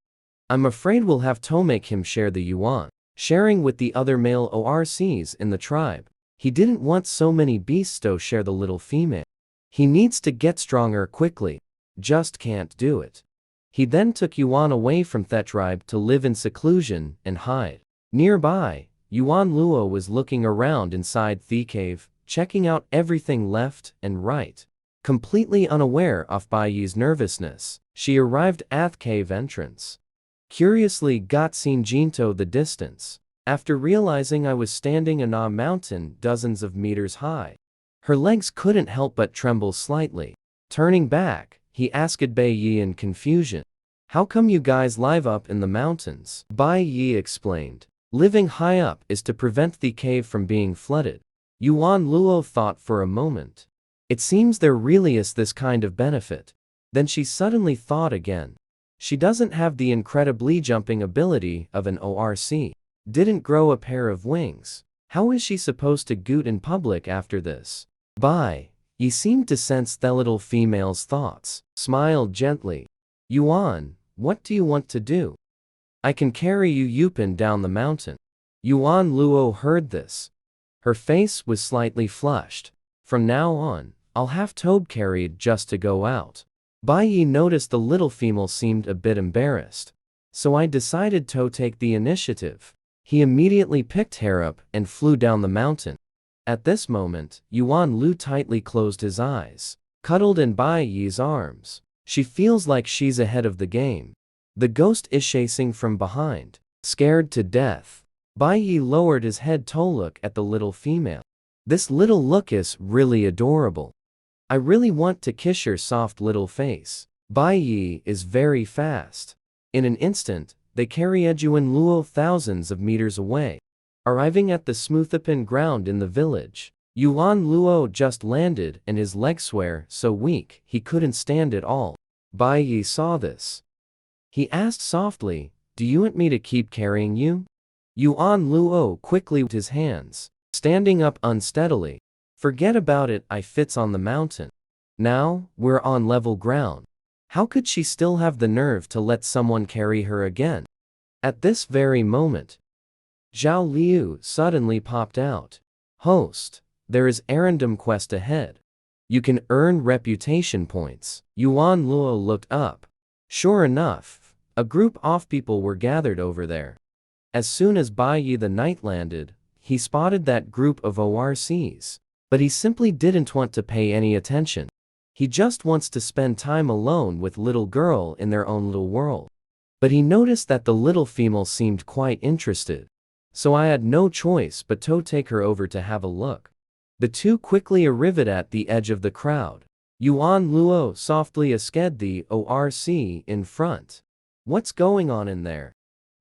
I'm afraid we'll have to make him share the yuan. Sharing with the other male ORCs in the tribe. He didn't want so many beasts to share the little female. He needs to get stronger quickly. Just can't do it. He then took Yuan away from that tribe to live in seclusion and hide. Nearby, Yuan Luo was looking around inside the cave, checking out everything left and right. Completely unaware of Bai Yi's nervousness, she arrived at the cave entrance. Curiously got seen Jinto the distance. After realizing I was standing on a mountain dozens of meters high, her legs couldn't help but tremble slightly. Turning back, he asked Bai Yi in confusion. How come you guys live up in the mountains? Bai Yi explained. Living high up is to prevent the cave from being flooded. Yuan Luo thought for a moment. It seems there really is this kind of benefit. Then she suddenly thought again. She doesn't have the incredibly jumping ability of an ORC. Didn't grow a pair of wings. How is she supposed to goot in public after this? Bai Yi seemed to sense the little female's thoughts. Smiled gently. Yuan, what do you want to do? I can carry you Yupin down the mountain. Yuan Luo heard this. Her face was slightly flushed. From now on, I'll have Tobe carried just to go out. Bai Yi noticed the little female seemed a bit embarrassed. So I decided to take the initiative. He immediately picked her up and flew down the mountain. At this moment, Yuan Lu tightly closed his eyes, cuddled in Bai Yi's arms. She feels like she's ahead of the game. The ghost is chasing from behind, scared to death. Bai Yi lowered his head to look at the little female. This little look is really adorable. I really want to kiss your soft little face. Bai Yi is very fast. In an instant, they carry Yuan Luo thousands of meters away. Arriving at the smooth open ground in the village, Yuan Luo just landed and his legs were so weak he couldn't stand at all. Bai Yi saw this. He asked softly, do you want me to keep carrying you? Yuan Luo quickly with his hands, standing up unsteadily. Forget about it, I fits on the mountain. Now, we're on level ground. How could she still have the nerve to let someone carry her again? At this very moment, Zhao Liu suddenly popped out. Host, there is errandom quest ahead. You can earn reputation points. Yuan Luo looked up. Sure enough, a group of people were gathered over there. As soon as Bai Yi the knight landed, he spotted that group of ORCs. But he simply didn't want to pay any attention. He just wants to spend time alone with little girl in their own little world. But he noticed that the little female seemed quite interested. So I had no choice but to take her over to have a look. The two quickly arrived at the edge of the crowd. Yuan Luo softly asked the ORC in front. What's going on in there?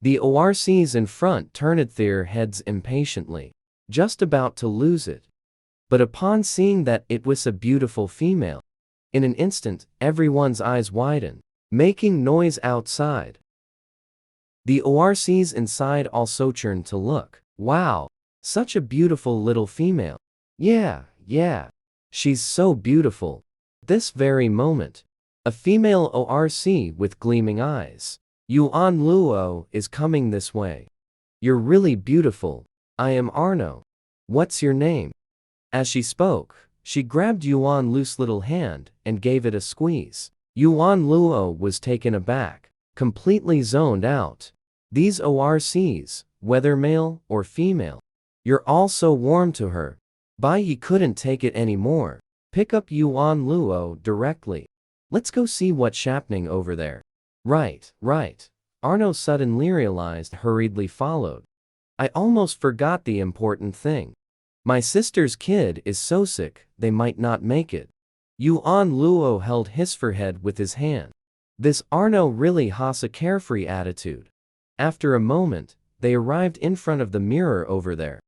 The ORCs in front turned their heads impatiently, just about to lose it. But upon seeing that it was a beautiful female, in an instant, everyone's eyes widened, making noise outside. The ORCs inside also turned to look. Wow, such a beautiful little female. Yeah, she's so beautiful. This very moment, a female ORC with gleaming eyes. Yuan Luo is coming this way. You're really beautiful. I am Arno. What's your name? As she spoke, she grabbed Yuan Luo's little hand and gave it a squeeze. Yuan Luo was taken aback, completely zoned out. These ORCs, whether male or female, you're all so warm to her. Bai Yi couldn't take it anymore. Pick up Yuan Luo directly. Let's go see what's happening over there. Right. Arno suddenly realized, hurriedly followed. I almost forgot the important thing. My sister's kid is so sick, they might not make it. Yuan Luo held his forehead with his hand. This Arno really has a carefree attitude. After a moment, they arrived in front of the mirror over there.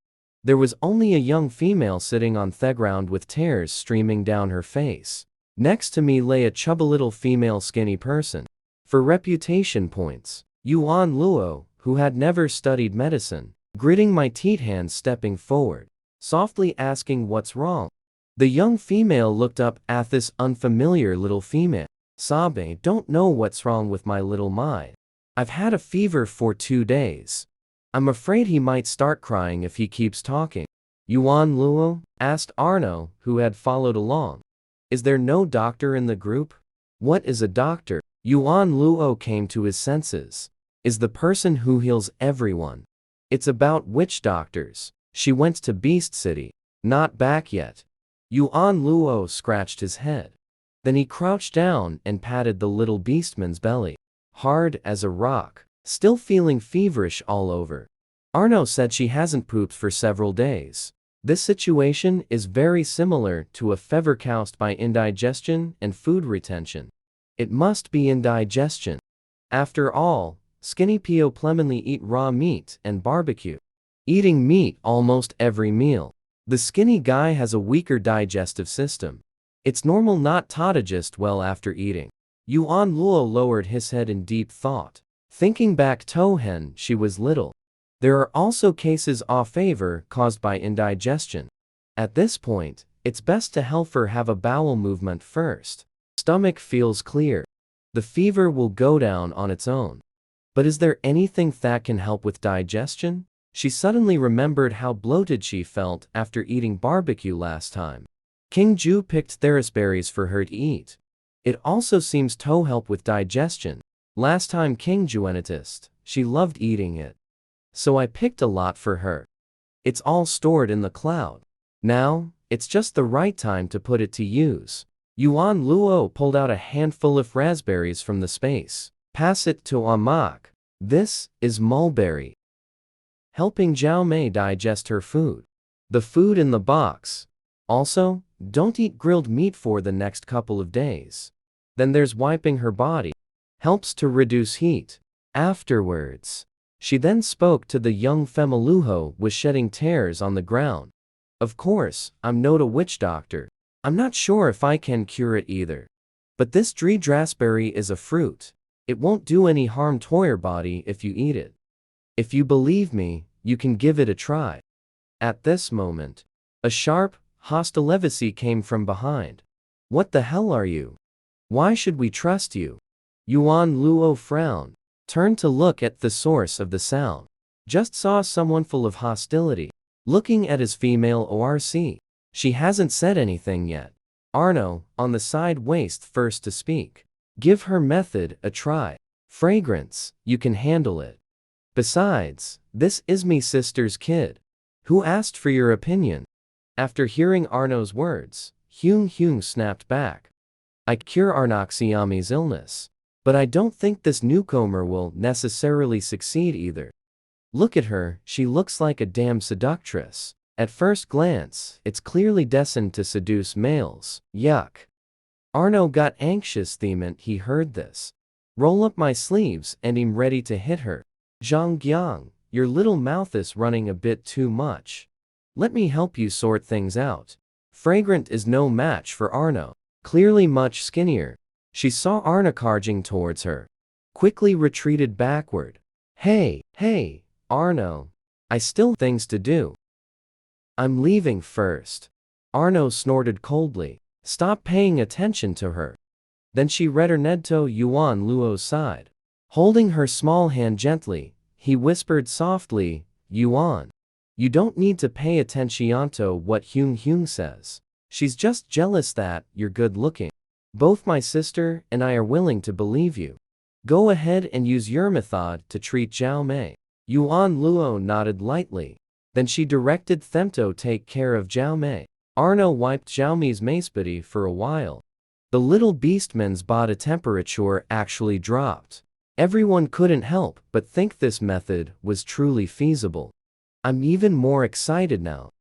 There was only a young female sitting on the ground with tears streaming down her face. Next to me lay a chubby little female skinny person. For reputation points, Yuan Luo, who had never studied medicine, gritting my teeth hands stepping forward, softly asking what's wrong. The young female looked up at this unfamiliar little female. Sabe, don't know what's wrong with my little Mai. I've had a fever for 2 days. I'm afraid he might start crying if he keeps talking. Yuan Luo asked Arno, who had followed along. Is there no doctor in the group? What is a doctor? Yuan Luo came to his senses. Is the person who heals everyone. It's about witch doctors. She went to Beast City. Not back yet. Yuan Luo scratched his head. Then he crouched down and patted the little beastman's belly. Hard as a rock. Still feeling feverish all over. Arno said she hasn't pooped for several days. This situation is very similar to a fever caused by indigestion and food retention. It must be indigestion. After all, skinny people commonly eat raw meat and barbecue. Eating meat almost every meal. The skinny guy has a weaker digestive system. It's normal not to digest well after eating. Yuan Luo lowered his head in deep thought. Thinking back to when she was little. There are also cases of fever caused by indigestion. At this point, it's best to help her have a bowel movement first. Stomach feels clear. The fever will go down on its own. But is there anything that can help with digestion? She suddenly remembered how bloated she felt after eating barbecue last time. Qing Jue picked raspberries for her to eat. It also seems to help with digestion. Last time Qing Jue noticed, she loved eating it. So I picked a lot for her. It's all stored in the cloud. Now, it's just the right time to put it to use. Yuan Luo pulled out a handful of raspberries from the space. Pass it to Amak. This is mulberry. Helping Zhao Mei digest her food. The food in the box. Also, don't eat grilled meat for the next couple of days. Then there's wiping her body. Helps to reduce heat. Afterwards, she then spoke to the young Femaluho with shedding tears on the ground. Of course, I'm not a witch doctor. I'm not sure if I can cure it either. But this raspberry is a fruit. It won't do any harm to your body if you eat it. If you believe me, you can give it a try. At this moment, a sharp, hostile levacy came from behind. What the hell are you? Why should we trust you? Yuan Luo frowned. turned to look at the source of the sound. Just saw someone full of hostility, looking at his female ORC. She hasn't said anything yet. Arno, on the side, wastes first to speak. Give her method a try. Fragrance, you can handle it. Besides, this is me sister's kid. Who asked for your opinion? After hearing Arno's words, Hyung snapped back. I cure Arnoxiami's illness. But I don't think this newcomer will necessarily succeed either. Look at her, she looks like a damn seductress. At first glance, it's clearly destined to seduce males. Yuck. Arno got anxious the moment he heard this. Roll up my sleeves and I'm ready to hit her. Zhang, your little mouth is running a bit too much. Let me help you sort things out. Fragrant is no match for Arno. Clearly much skinnier. She saw Arno charging towards her. Quickly retreated backward. Hey, Arno. I still things to do. I'm leaving first. Arno snorted coldly. Stop paying attention to her. Then she returned to Yuan Luo's side. Holding her small hand gently, he whispered softly, Yuan. You don't need to pay attention to what Hyung says. She's just jealous that you're good looking. Both my sister and I are willing to believe you. Go ahead and use your method to treat Zhao Mei. Yuan Luo nodded lightly. Then she directed them to take care of Zhao Mei. Arno wiped Zhao Mei's mace for a while. The little beastman's body temperature actually dropped. Everyone couldn't help but think this method was truly feasible. I'm even more excited now.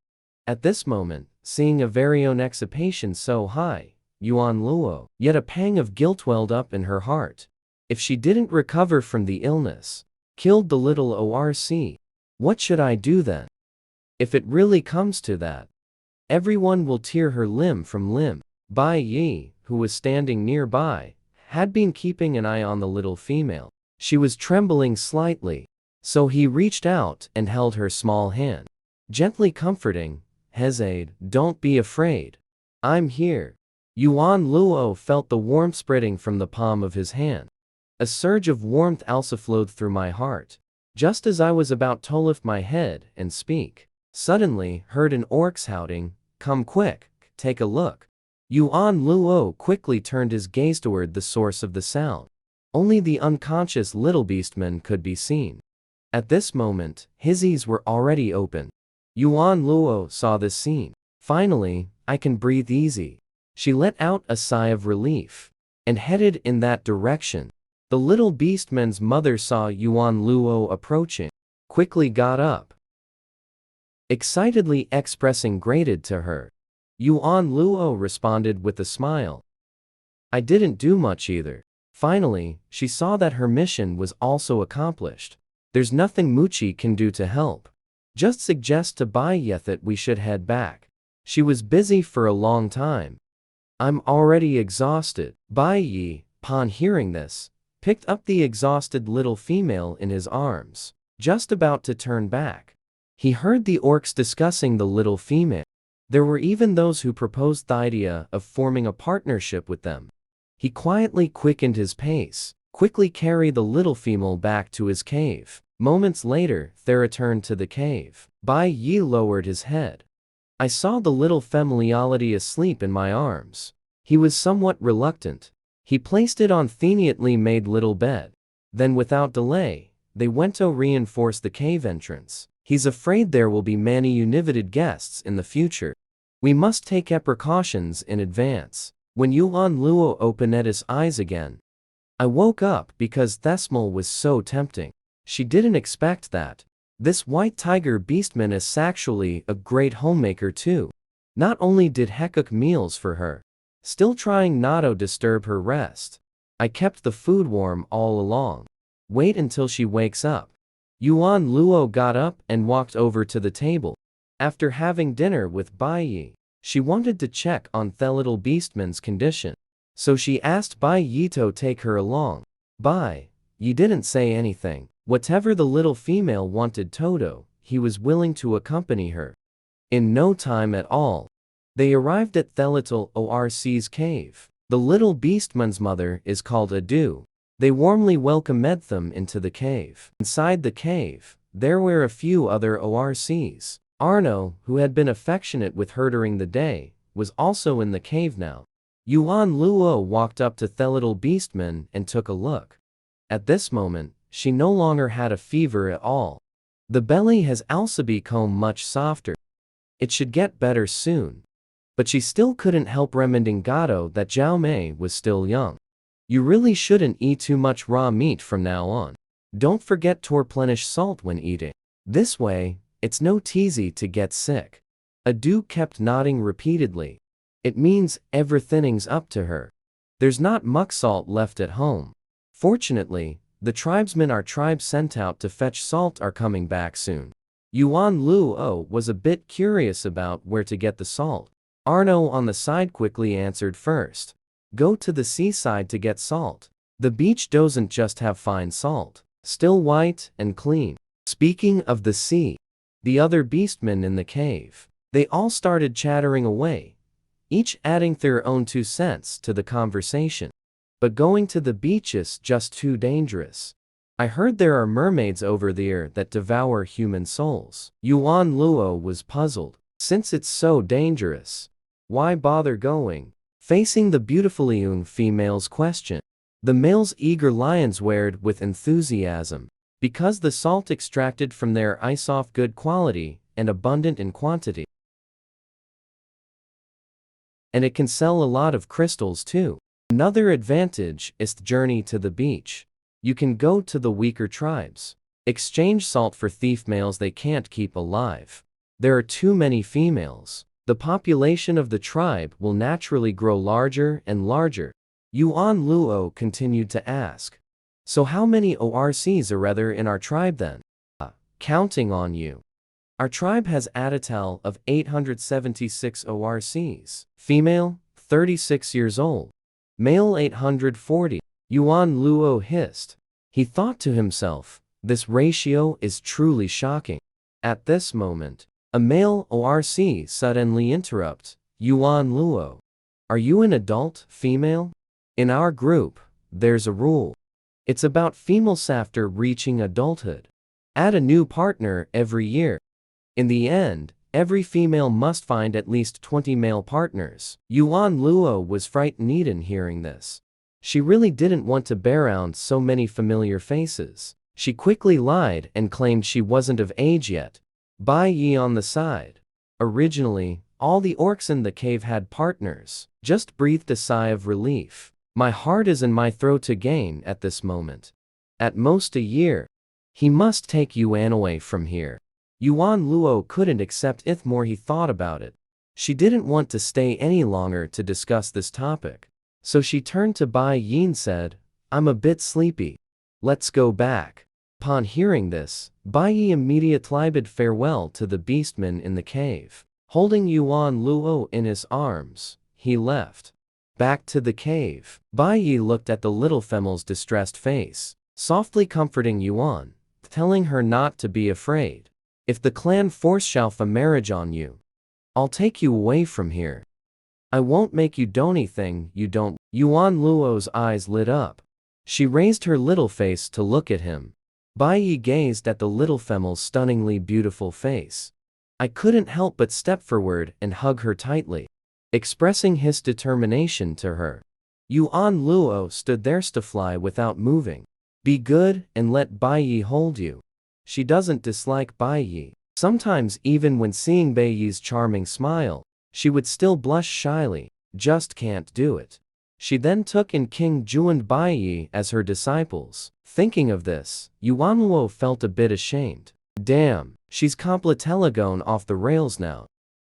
At this moment, seeing a very own excitation so high, Yuan Luo, yet a pang of guilt welled up in her heart. If she didn't recover from the illness, killed the little ORC, what should I do then? If it really comes to that, everyone will tear her limb from limb. Bai Yi, who was standing nearby, had been keeping an eye on the little female. She was trembling slightly, so he reached out and held her small hand, gently comforting, Hezade, don't be afraid. I'm here. Yuan Luo felt the warmth spreading from the palm of his hand. A surge of warmth also flowed through my heart. Just as I was about to lift my head and speak, suddenly heard an orc shouting, come quick, take a look. Yuan Luo quickly turned his gaze toward the source of the sound. Only the unconscious little beastman could be seen. At this moment, his eyes were already open. Yuan Luo saw this scene. Finally, I can breathe easy. She let out a sigh of relief and headed in that direction. The little beastman's mother saw Yuan Luo approaching, quickly got up, excitedly expressing gratitude to her. Yuan Luo responded with a smile. I didn't do much either. Finally, she saw that her mission was also accomplished. There's nothing Muchi can do to help. Just suggest to Bai Yi that we should head back. She was busy for a long time. I'm already exhausted. Bai Yi, upon hearing this, picked up the exhausted little female in his arms, just about to turn back. He heard the orcs discussing the little female. There were even those who proposed the idea of forming a partnership with them. He quietly quickened his pace, quickly carried the little female back to his cave. Moments later, they returned to the cave. Bai Yi lowered his head. I saw the little familiarity asleep in my arms. He was somewhat reluctant. He placed it on the neatly made little bed. Then without delay, they went to reinforce the cave entrance. He's afraid there will be many uninvited guests in the future. We must take precautions in advance. When Yuan Luo opened his eyes again, I woke up because Thesmal was so tempting. She didn't expect that. This white tiger beastman is actually a great homemaker too. Not only did he cook meals for her, still trying not to disturb her rest. I kept the food warm all along. Wait until she wakes up. Yuan Luo got up and walked over to the table. After having dinner with Bai Yi, she wanted to check on the little beastman's condition. So she asked Bai Yi to take her along. Bai Yi didn't say anything. Whatever the little female wanted Toto, he was willing to accompany her. In no time at all, they arrived at the little ORC's cave. The little beastman's mother is called Adu. They warmly welcomed them into the cave. Inside the cave, there were a few other ORCs. Arno, who had been affectionate with her during the day, was also in the cave now. Yuan Luo walked up to the little beastman and took a look. At this moment, she no longer had a fever at all. The belly has also become much softer. It should get better soon. But she still couldn't help reminding Gato that Zhao Mei was still young. You really shouldn't eat too much raw meat from now on. Don't forget to replenish salt when eating. This way, it's not easy to get sick. Adu kept nodding repeatedly. It means everything's up to her. There's not much salt left at home. Fortunately, the tribesmen our tribe sent out to fetch salt are coming back soon. Yuan Luo was a bit curious about where to get the salt. Arno on the side quickly answered first. Go to the seaside to get salt. The beach doesn't just have fine salt, still white and clean. Speaking of the sea, the other beastmen in the cave, they all started chattering away, each adding their own 2 cents to the conversation. But going to the beach is just too dangerous. I heard there are mermaids over there that devour human souls. Yuan Luo was puzzled. Since it's so dangerous, why bother going? Facing the beautiful young female's question, the male's eager lions wared with enthusiasm. Because the salt extracted from their ice of good quality and abundant in quantity. And it can sell a lot of crystals too. Another advantage is the journey to the beach. You can go to the weaker tribes. Exchange salt for thief males they can't keep alive. There are too many females. The population of the tribe will naturally grow larger and larger. Yuan Luo continued to ask. So how many ORCs are there in our tribe then? Counting on you. Our tribe has a total of 876 ORCs. Female, 36 years old. Male 840. Yuan Luo hissed. He thought to himself, this ratio is truly shocking. At this moment, a male ORC suddenly interrupted. Yuan Luo. Are you an adult female? In our group, there's a rule. It's about females after reaching adulthood. Add a new partner every year. In the end, every female must find at least 20 male partners. Yuan Luo was frightened in hearing this. She really didn't want to bear around so many familiar faces. She quickly lied and claimed she wasn't of age yet. Bai Yi on the side. Originally, all the orcs in the cave had partners. Just breathed a sigh of relief. My heart is in my throat again at this moment. At most a year. He must take Yuan away from here. Yuan Luo couldn't accept it more he thought about it. She didn't want to stay any longer to discuss this topic. So she turned to Bai Yi and said, I'm a bit sleepy. Let's go back. Upon hearing this, Bai Yi immediately bid farewell to the beastmen in the cave. Holding Yuan Luo in his arms, he left. Back to the cave, Bai Yi looked at the little female's distressed face, softly comforting Yuan, telling her not to be afraid. If the clan force shall a marriage on you, I'll take you away from here. I won't make you do anything you don't. Yuan Luo's eyes lit up. She raised her little face to look at him. Bai Yi gazed at the little female's stunningly beautiful face. I couldn't help but step forward and hug her tightly, expressing his determination to her. Yuan Luo stood there stiffly without moving. Be good and let Bai Yi hold you. She doesn't dislike Bai Yi. Sometimes even when seeing Bai Yi's charming smile, she would still blush shyly, just can't do it. She then took in Qing Jue and Bai Yi as her disciples. Thinking of this, Yuan Luo felt a bit ashamed. Damn, she's completely gone off the rails now.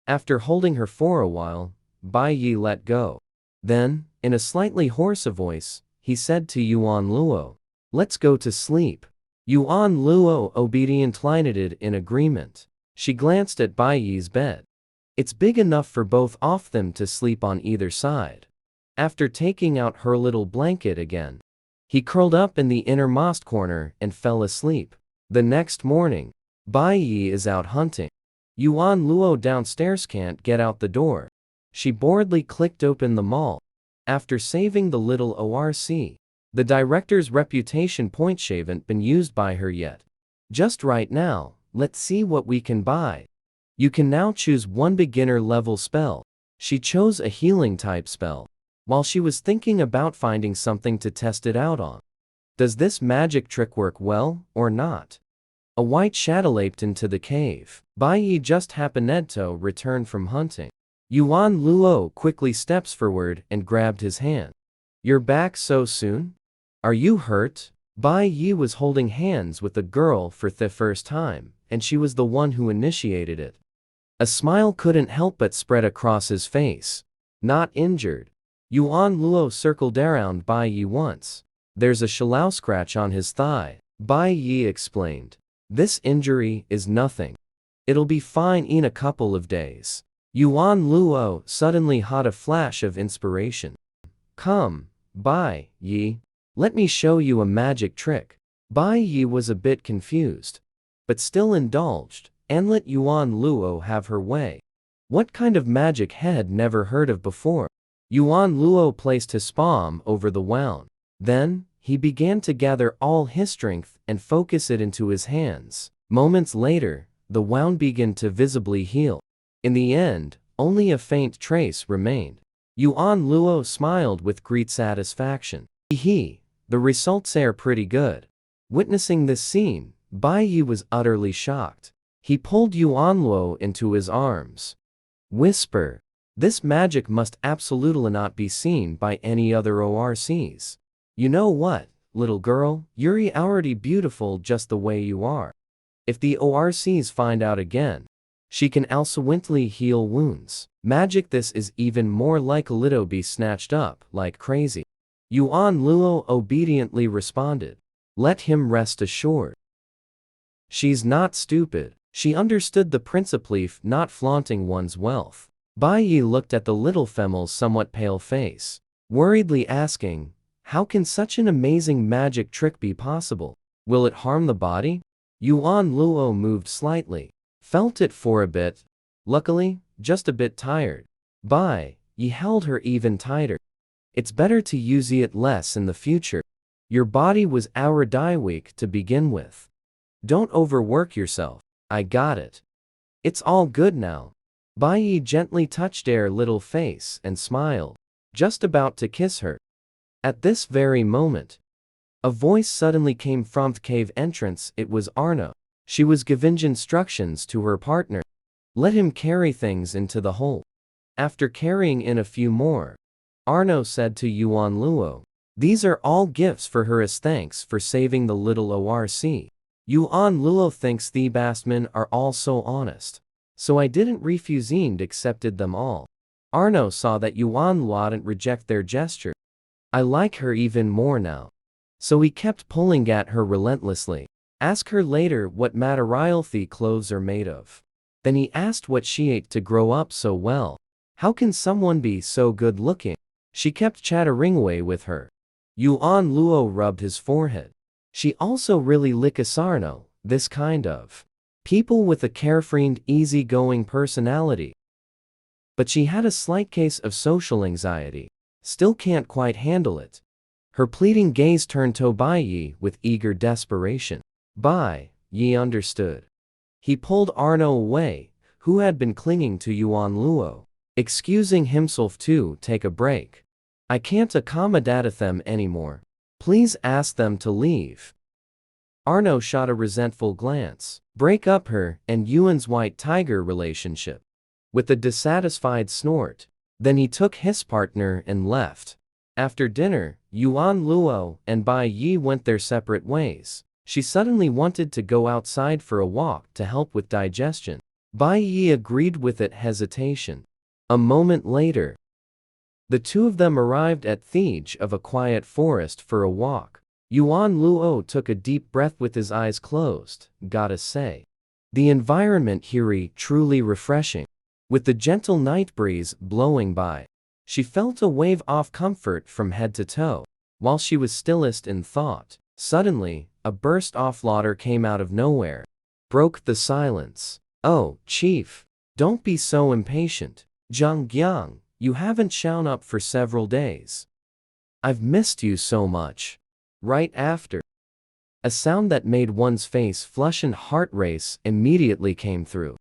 After holding her for a while, Bai Yi let go. Then, in a slightly hoarse voice, he said to Yuan Luo, let's go to sleep. Yuan Luo obediently nodded in agreement. She glanced at Bai Yi's bed. It's big enough for both of them to sleep on either side. After taking out her little blanket again, he curled up in the innermost corner and fell asleep. The next morning, Bai Yi is out hunting. Yuan Luo downstairs can't get out the door. She boredly clicked open the mall. After saving the little ORC, The director's reputation points haven't been used by her yet. Just right now, let's see what we can buy. You can now choose one beginner level spell. She chose a healing type spell, while she was thinking about finding something to test it out on. Does this magic trick work well, or not? A white shadow leaped into the cave. Bai Yi just happened to return from hunting. Yuan Luo quickly steps forward and grabbed his hand. You're back so soon? Are you hurt? Bai Yi was holding hands with the girl for the first time, and she was the one who initiated it. A smile couldn't help but spread across his face. Not injured. Yuan Luo circled around Bai Yi once. There's a shallow scratch on his thigh, Bai Yi explained. This injury is nothing. It'll be fine in a couple of days. Yuan Luo suddenly had a flash of inspiration. Come, Bai Yi. Let me show you a magic trick. Bai Yi was a bit confused, but still indulged, and let Yuan Luo have her way. What kind of magic had never heard of before? Yuan Luo placed his palm over the wound. Then, he began to gather all his strength and focus it into his hands. Moments later, the wound began to visibly heal. In the end, only a faint trace remained. Yuan Luo smiled with great satisfaction. The results are pretty good. Witnessing this scene, Bai Yi was utterly shocked. He pulled Yuan Luo into his arms. Whisper. This magic must absolutely not be seen by any other ORCs. You know what, little girl, you're already beautiful just the way you are. If the ORCs find out again, she can also heal wounds. Magic this is even more likely to be snatched up like crazy. Yuan Luo obediently responded. Let him rest assured. She's not stupid. She understood the principle of not flaunting one's wealth. Bai Yi looked at the little femmel's somewhat pale face, worriedly asking, how can such an amazing magic trick be possible? Will it harm the body? Yuan Luo moved slightly, felt it for a bit. Luckily, just a bit tired. Bai Yi held her even tighter. It's better to use it less in the future. Your body was already weak to begin with. Don't overwork yourself. I got it. It's all good now. Bai Yi gently touched her little face and smiled, just about to kiss her. At this very moment, a voice suddenly came from the cave entrance. It was Arno. She was giving instructions to her partner. Let him carry things into the hole. After carrying in a few more, Arno said to Yuan Luo, these are all gifts for her as thanks for saving the little ORC. Yuan Luo thinks the beastmen are all so honest. So I didn't refuse and accepted them all. Arno saw that Yuan Luo didn't reject their gesture. I like her even more now. So he kept pulling at her relentlessly. Ask her later what material the clothes are made of. Then he asked what she ate to grow up so well. How can someone be so good looking? She kept chattering away with her. Yuan Luo rubbed his forehead. She also really likes Arno, this kind of people with a carefree and easygoing personality. But she had a slight case of social anxiety. Still can't quite handle it. Her pleading gaze turned to Bai Yi with eager desperation. Bai Yi understood. He pulled Arno away, who had been clinging to Yuan Luo, excusing himself to take a break. I can't accommodate them anymore. Please ask them to leave. Arno shot a resentful glance. Break up her and Yuan's white tiger relationship. With a dissatisfied snort. Then he took his partner and left. After dinner, Yuan Luo and Bai Yi went their separate ways. She suddenly wanted to go outside for a walk to help with digestion. Bai Yi agreed without hesitation. A moment later, the two of them arrived at the edge of a quiet forest for a walk. Yuan Luo took a deep breath with his eyes closed. Gotta say, the environment here truly refreshing. With the gentle night breeze blowing by, she felt a wave of comfort from head to toe. While she was stillest in thought, suddenly, a burst of laughter came out of nowhere. Broke the silence. Oh, Chief, don't be so impatient. Zhang, you haven't shown up for several days. I've missed you so much. Right after, a sound that made one's face flush and heart race immediately came through.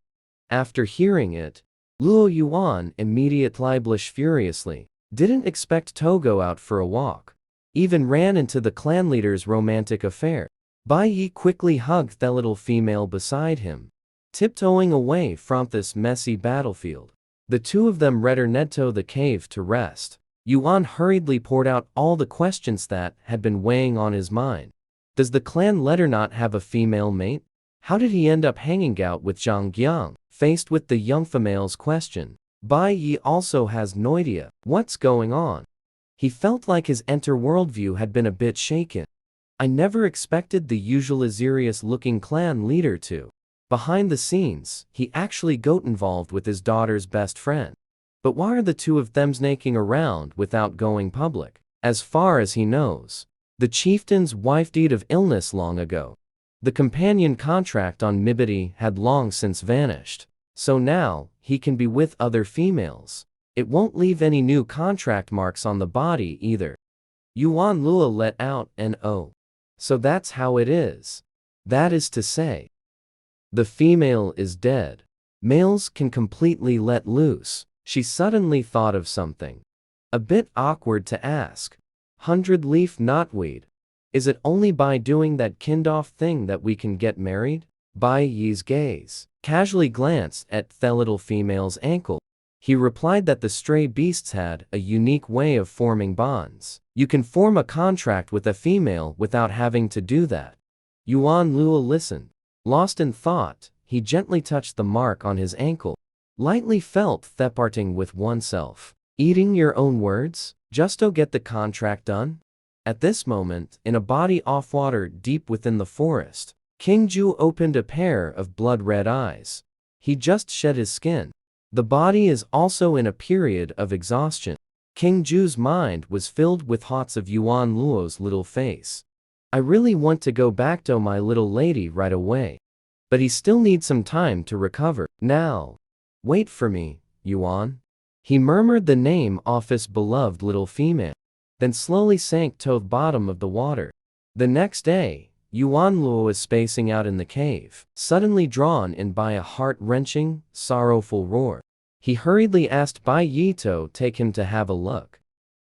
After hearing it, Luo Yuan immediately blushed furiously, didn't expect to go out for a walk, even ran into the clan leader's romantic affair. Bai Yi quickly hugged the little female beside him, tiptoeing away from this messy battlefield. The two of them returned to the cave to rest. Yuan hurriedly poured out all the questions that had been weighing on his mind. Does the clan leader not have a female mate? How did he end up hanging out with Zhang Yang? Faced with the young female's question, Bai Yi also has no idea what's going on. He felt like his entire worldview had been a bit shaken. I never expected the usual serious-looking clan leader to. Behind the scenes, he actually got involved with his daughter's best friend. But why are the two of them snaking around without going public? As far as he knows, the chieftain's wife died of illness long ago. The companion contract on Mibiti had long since vanished. So now, he can be with other females. It won't leave any new contract marks on the body either. Yuan Lua let out an "oh." So that's how it is. That is to say, the female is dead. Males can completely let loose. She suddenly thought of something. A bit awkward to ask. 100-leaf knotweed. Is it only by doing that kind-off thing that we can get married? Bai Yi's gaze casually glanced at the little female's ankle. He replied that the stray beasts had a unique way of forming bonds. You can form a contract with a female without having to do that. Yuan Lua listened. Lost in thought, he gently touched the mark on his ankle. Lightly felt the parting with oneself. Eating your own words? Just to get the contract done? At this moment, in a body of water deep within the forest, Qing Jue opened a pair of blood-red eyes. He just shed his skin. The body is also in a period of exhaustion. Qing Jue's mind was filled with thoughts of Yuan Luo's little face. I really want to go back to my little lady right away. But he still needs some time to recover. Now. Wait for me, Yuan. He murmured the name of his beloved little female, then slowly sank to the bottom of the water. The next day, Yuan Luo was spacing out in the cave, suddenly drawn in by a heart-wrenching, sorrowful roar. He hurriedly asked Bai Yi to take him to have a look.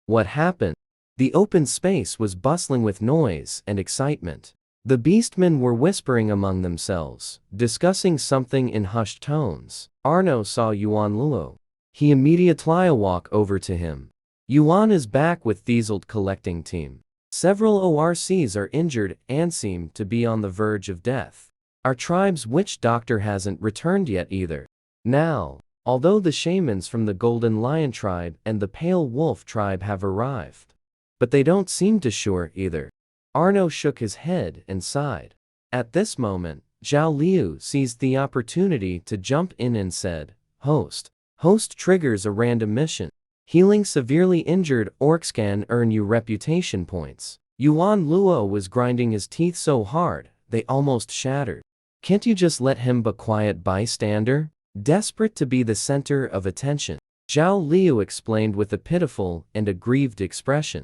What happened? The open space was bustling with noise and excitement. The beastmen were whispering among themselves, discussing something in hushed tones. Arno saw Yuan Luo. He immediately walked over to him. Yuan is back with these old collecting team. Several ORCs are injured and seem to be on the verge of death. Our tribe's witch doctor hasn't returned yet either. Now, although the shamans from the Golden Lion tribe and the Pale Wolf tribe have arrived, but they don't seem too sure either. Arno shook his head and sighed. At this moment, Zhao Liu seized the opportunity to jump in and said, Host triggers a random mission. Healing severely injured orcs can earn you reputation points. Yuan Luo was grinding his teeth so hard, they almost shattered. Can't you just let him be a quiet bystander? Desperate to be the center of attention, Zhao Liu explained with a pitiful and aggrieved expression.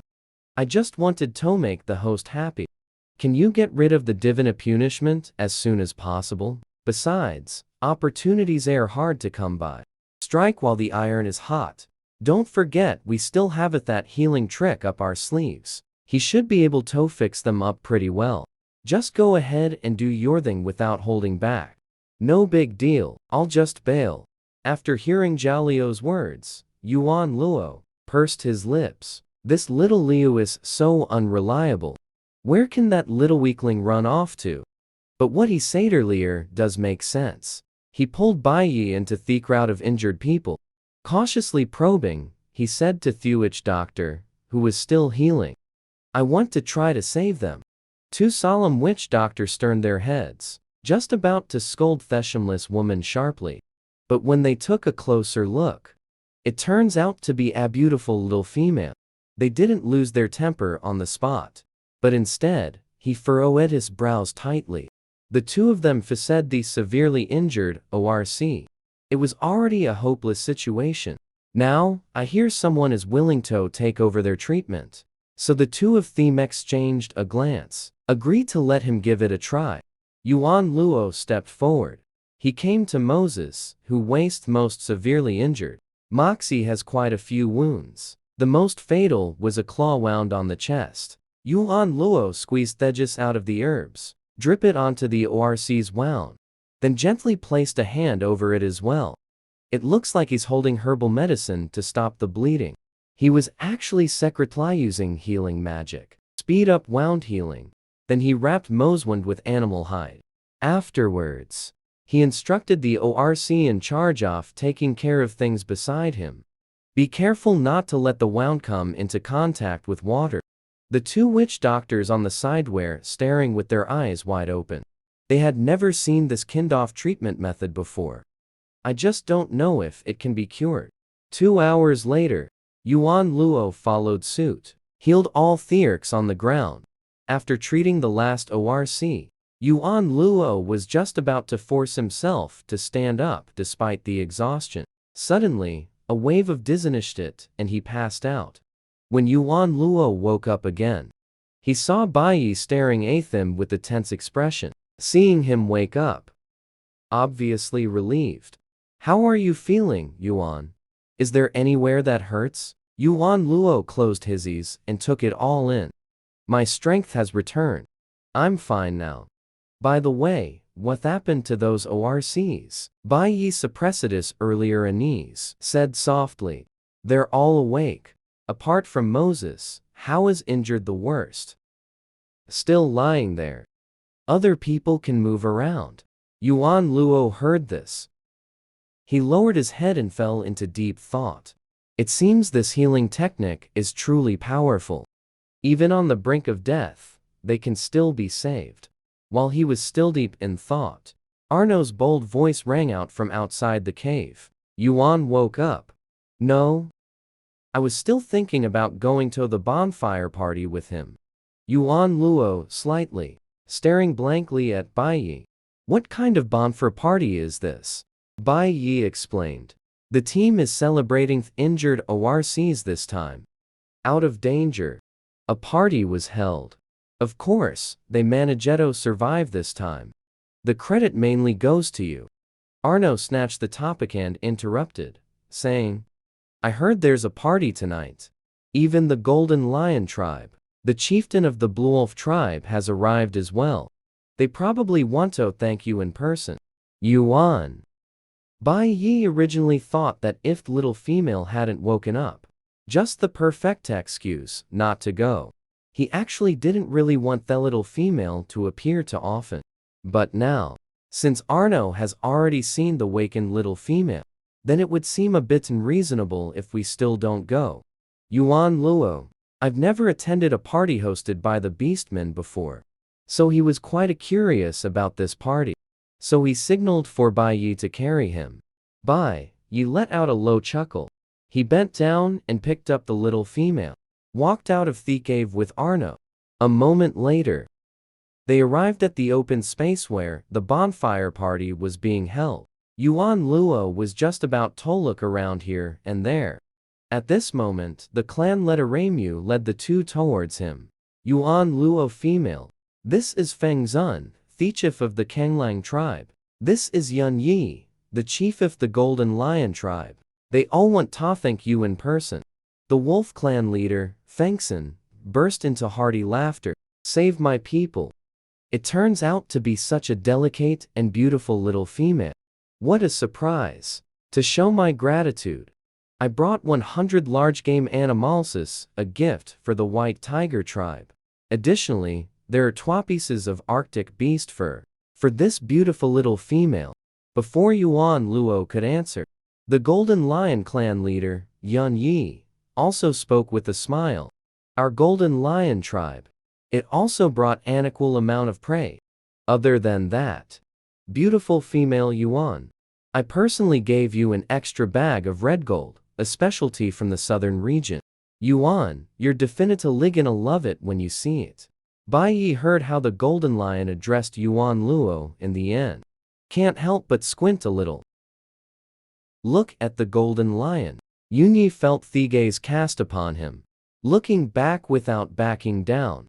I just wanted to make the host happy. Can you get rid of the divine punishment as soon as possible? Besides, opportunities are hard to come by. Strike while the iron is hot. Don't forget we still have that healing trick up our sleeves. He should be able to fix them up pretty well. Just go ahead and do your thing without holding back. No big deal, I'll just bail. After hearing Zhao Liu's words, Yuan Luo pursed his lips. This little Liu is so unreliable. Where can that little weakling run off to? But what he said earlier does make sense. He pulled Bai Yi into the crowd of injured people. Cautiously probing, he said to the witch doctor, who was still healing, I want to try to save them. Two solemn witch doctors turned their heads, just about to scold the shameless woman sharply. But when they took a closer look, it turns out to be a beautiful little female. They didn't lose their temper on the spot, but instead, he furrowed his brows tightly. The two of them faced the severely injured ORC. It was already a hopeless situation. Now, I hear someone is willing to take over their treatment. So the two of them exchanged a glance, agreed to let him give it a try. Yuan Luo stepped forward. He came to Moses, who was most severely injured. Moxie has quite a few wounds. The most fatal was a claw wound on the chest. Yuan Luo squeezed Thegis out of the herbs, drip it onto the ORC's wound, then gently placed a hand over it as well. It looks like he's holding herbal medicine to stop the bleeding. He was actually secretly using healing magic. Speed up wound healing. Then he wrapped Mo's wound with animal hide. Afterwards, he instructed the ORC in charge of taking care of things beside him. Be careful not to let the wound come into contact with water. The two witch doctors on the side were staring with their eyes wide open. They had never seen this kind-of treatment method before. I just don't know if it can be cured. 2 hours later, Yuan Luo followed suit, healed all Theurks on the ground. After treating the last ORC, Yuan Luo was just about to force himself to stand up despite the exhaustion. Suddenly, a wave of dizziness hit and he passed out. When Yuan Luo woke up again, he saw Bai Yi staring at him with a tense expression. Seeing him wake up, obviously relieved. How are you feeling, Yuan? Is there anywhere that hurts? Yuan Luo closed his eyes and took it all in. My strength has returned. I'm fine now. By the way, what happened to those ORCs? Bai Yi suppressed his earlier unease, said softly. They're all awake. Apart from Moses, how is injured the worst? Still lying there. Other people can move around. Yuan Luo heard this. He lowered his head and fell into deep thought. It seems this healing technique is truly powerful. Even on the brink of death, they can still be saved. While he was still deep in thought, Arno's bold voice rang out from outside the cave. Yuan woke up. No. I was still thinking about going to the bonfire party with him. Yuan Luo slightly, staring blankly at Bai Yi. What kind of bonfire party is this? Bai Yi explained. The team is celebrating injured ORCs this time. Out of danger. A party was held. Of course, they managed to survive this time. The credit mainly goes to you. Arno snatched the topic and interrupted, saying, I heard there's a party tonight. Even the Golden Lion tribe, the chieftain of the Blue Wolf tribe, has arrived as well. They probably want to thank you in person. Yuan. Bai Yi originally thought that if the little female hadn't woken up, just the perfect excuse not to go. He actually didn't really want the little female to appear too often. But now, since Arno has already seen the wakened little female, then it would seem a bit unreasonable if we still don't go. Yuan Luo. I've never attended a party hosted by the beastmen before. So he was quite curious about this party. So he signaled for Bai Yi to carry him. Bai Yi let out a low chuckle. He bent down and picked up the little female, walked out of the cave with Arno. A moment later, they arrived at the open space where the bonfire party was being held. Yuan Luo was just about to look around here and there. At this moment, the clan leader Reimu led the two towards him. Yuan Luo female. This is Feng Zun, the chief of the Kanglang tribe. This is Yun Yi, the chief of the Golden Lion tribe. They all want to thank you in person. The wolf clan leader, Fengson, burst into hearty laughter. Save my people. It turns out to be such a delicate and beautiful little female. What a surprise. To show my gratitude, I brought 100 large game animals, a gift for the white tiger tribe. Additionally, there are 2 pieces of Arctic beast fur for this beautiful little female. Before Yuan Luo could answer, the Golden Lion clan leader, Yun Yi, also spoke with a smile. Our Golden Lion tribe. It also brought an equal amount of prey. Other than that, beautiful female Yuan, I personally gave you an extra bag of red gold, a specialty from the southern region. Yuan, you're definitely gonna love it when you see it. Bai Yi heard how the Golden Lion addressed Yuan Luo in the end. Can't help but squint a little. Look at the Golden Lion. Yun Yi felt the gaze cast upon him. looking back without backing down,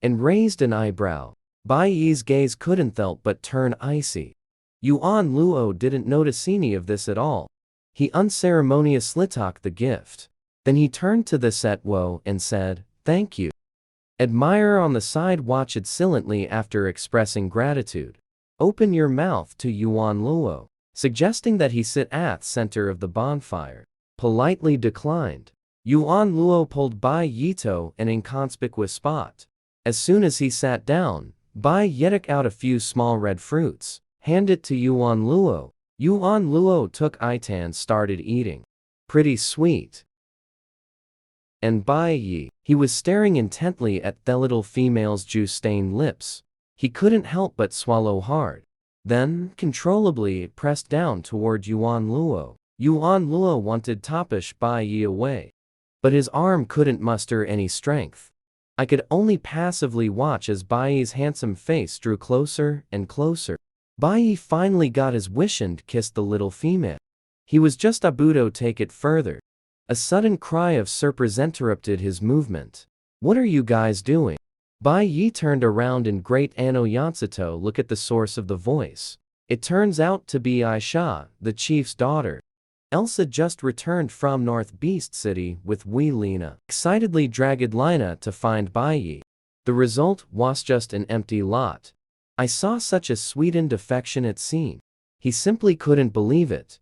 and raised an eyebrow. Bai Yi's gaze couldn't help but turn icy. Yuan Luo didn't notice any of this at all. He unceremoniously took the gift. Then he turned to the Setwo and said, "Thank you." Admirer on the side watched silently after expressing gratitude. "Open your mouth to Yuan Luo," suggesting that he sit at center of the bonfire. Politely declined. Yuan Luo pulled Bai Yi to an inconspicuous spot. As soon as he sat down, Bai Yi took out a few small red fruits, handed it to Yuan Luo. Yuan Luo took it and started eating. "Pretty sweet." And Bai Yi, he was staring intently at the little female's juice-stained lips. He couldn't help but swallow hard. Then, controllably, it pressed down toward Yuan Luo. Yuan Luo wanted to push Bai Yi away, but his arm couldn't muster any strength. I could only passively watch as Bai Yi's handsome face drew closer and closer. Bai Yi finally got his wish and kissed the little female. He was just about to take it further. A sudden cry of surprise interrupted his movement. "What are you guys doing?" Bai Yi turned around in great annoyance to look at the source of the voice. It turns out to be Aisha, the chief's daughter. Elsa just returned from North Beast City with Lena. Excitedly dragged Lena to find Bai Yi. The result was just an empty lot. I saw such a sweet and affectionate scene. He simply couldn't believe it.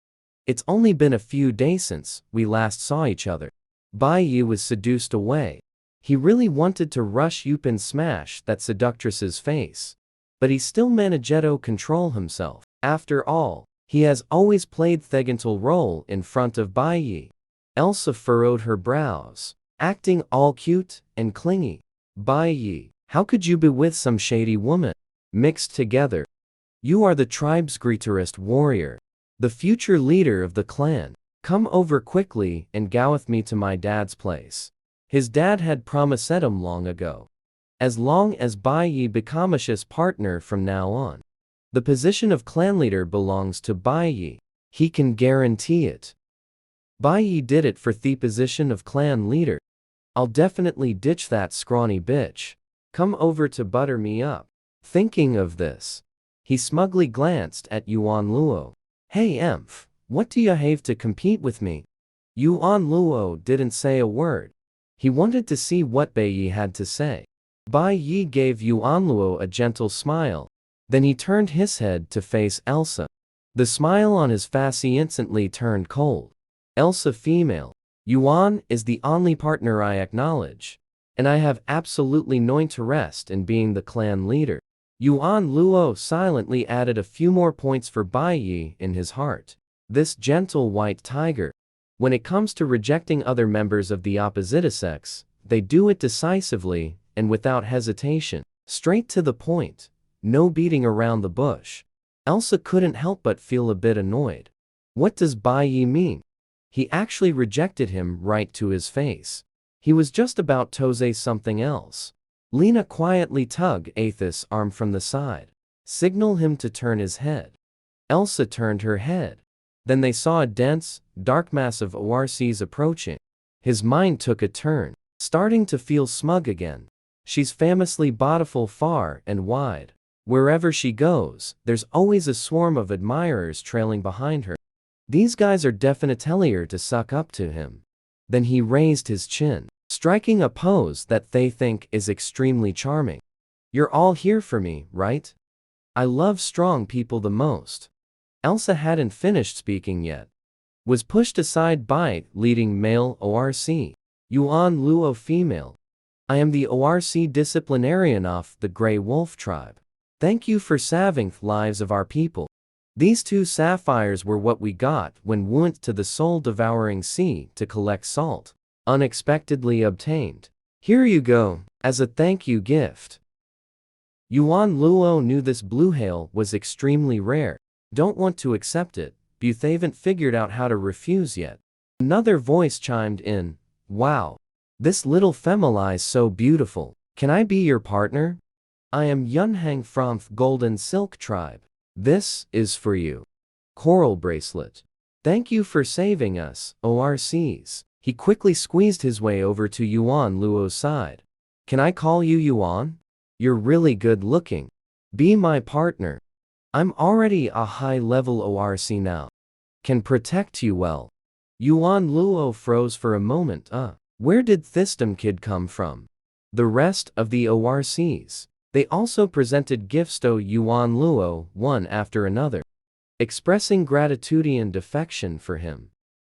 It's only been a few days since we last saw each other. Bai Yi was seduced away. He really wanted to rush up and smash that seductress's face. But he still managed to control himself. After all, he has always played the gentle role in front of Bai Yi. Elsa furrowed her brows, acting all cute and clingy. "Bai Yi, how could you be with some shady woman? Mixed together. You are the tribe's greatest warrior, the future leader of the clan. Come over quickly and go with me to my dad's place." His dad had promised him long ago. As long as Bai Yi becomes his partner from now on, the position of clan leader belongs to Bai Yi. He can guarantee it. Bai Yi did it for the position of clan leader. "I'll definitely ditch that scrawny bitch. Come over to butter me up." Thinking of this, he smugly glanced at Yuan Luo. "Hey Emph, what do you have to compete with me?" Yuan Luo didn't say a word. He wanted to see what Bai Yi had to say. Bai Yi gave Yuan Luo a gentle smile. Then he turned his head to face Elsa. The smile on his face instantly turned cold. "Elsa female. Yuan is the only partner I acknowledge, and I have absolutely no interest in being the clan leader." Yuan Luo silently added a few more points for Bai Yi in his heart. This gentle white tiger. When it comes to rejecting other members of the opposite sex, they do it decisively and without hesitation. Straight to the point. No beating around the bush. Elsa couldn't help but feel a bit annoyed. What does Bai Yi mean? He actually rejected him right to his face. He was just about to say something else. Lena quietly tugged Aethys' arm from the side. Signal him to turn his head. Elsa turned her head. Then they saw a dense, dark mass of ORCs approaching. His mind took a turn, starting to feel smug again. She's famously beautiful far and wide. Wherever she goes, there's always a swarm of admirers trailing behind her. These guys are definitely here to suck up to him. Then he raised his chin, striking a pose that they think is extremely charming. "You're all here for me, right? I love strong people the most." Elsa hadn't finished speaking yet. Was pushed aside by leading male ORC. Yuan Luo female. "I am the ORC disciplinarian of the Grey Wolf tribe. Thank you for saving the lives of our people. These 2 sapphires were what we got when we went to the soul-devouring sea to collect salt. Unexpectedly obtained. Here you go, as a thank you gift." Yuan Luo knew this blue hail was extremely rare. Don't want to accept it, but they haven't figured out how to refuse yet. Another voice chimed in. "Wow. This little female is so beautiful. Can I be your partner? I am Yunhang from the Golden Silk tribe. This is for you. Coral bracelet. Thank you for saving us, ORCs." He quickly squeezed his way over to Yuan Luo's side. Can I call you Yuan? You're really good looking. Be my partner. I'm already a high-level ORC now. Can protect you well. Yuan Luo froze for a moment. Where did Thistum kid come from? The rest of the ORCs. They also presented gifts to Yuan Luo, one after another, expressing gratitude and affection for him.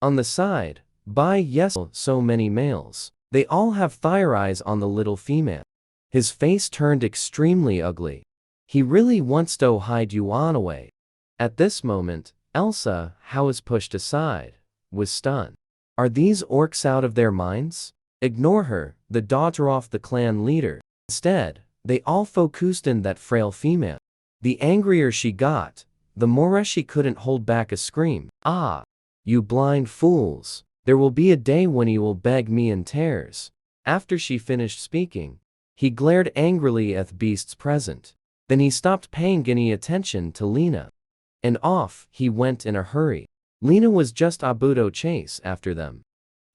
On the side, Bai Yi, so many males. They all have fire eyes on the little female. His face turned extremely ugly. He really wants to hide Yuan away. At this moment, Elsa, how is pushed aside, was stunned. Are these orcs out of their minds? Ignore her, the daughter of the clan leader. Instead, they all focused on that frail female. The angrier she got, the more she couldn't hold back a scream. Ah! You blind fools! There will be a day when you will beg me in tears. After she finished speaking, he glared angrily at the beasts present. Then he stopped paying any attention to Lena. And off he went in a hurry. Lena was just about to chase after them.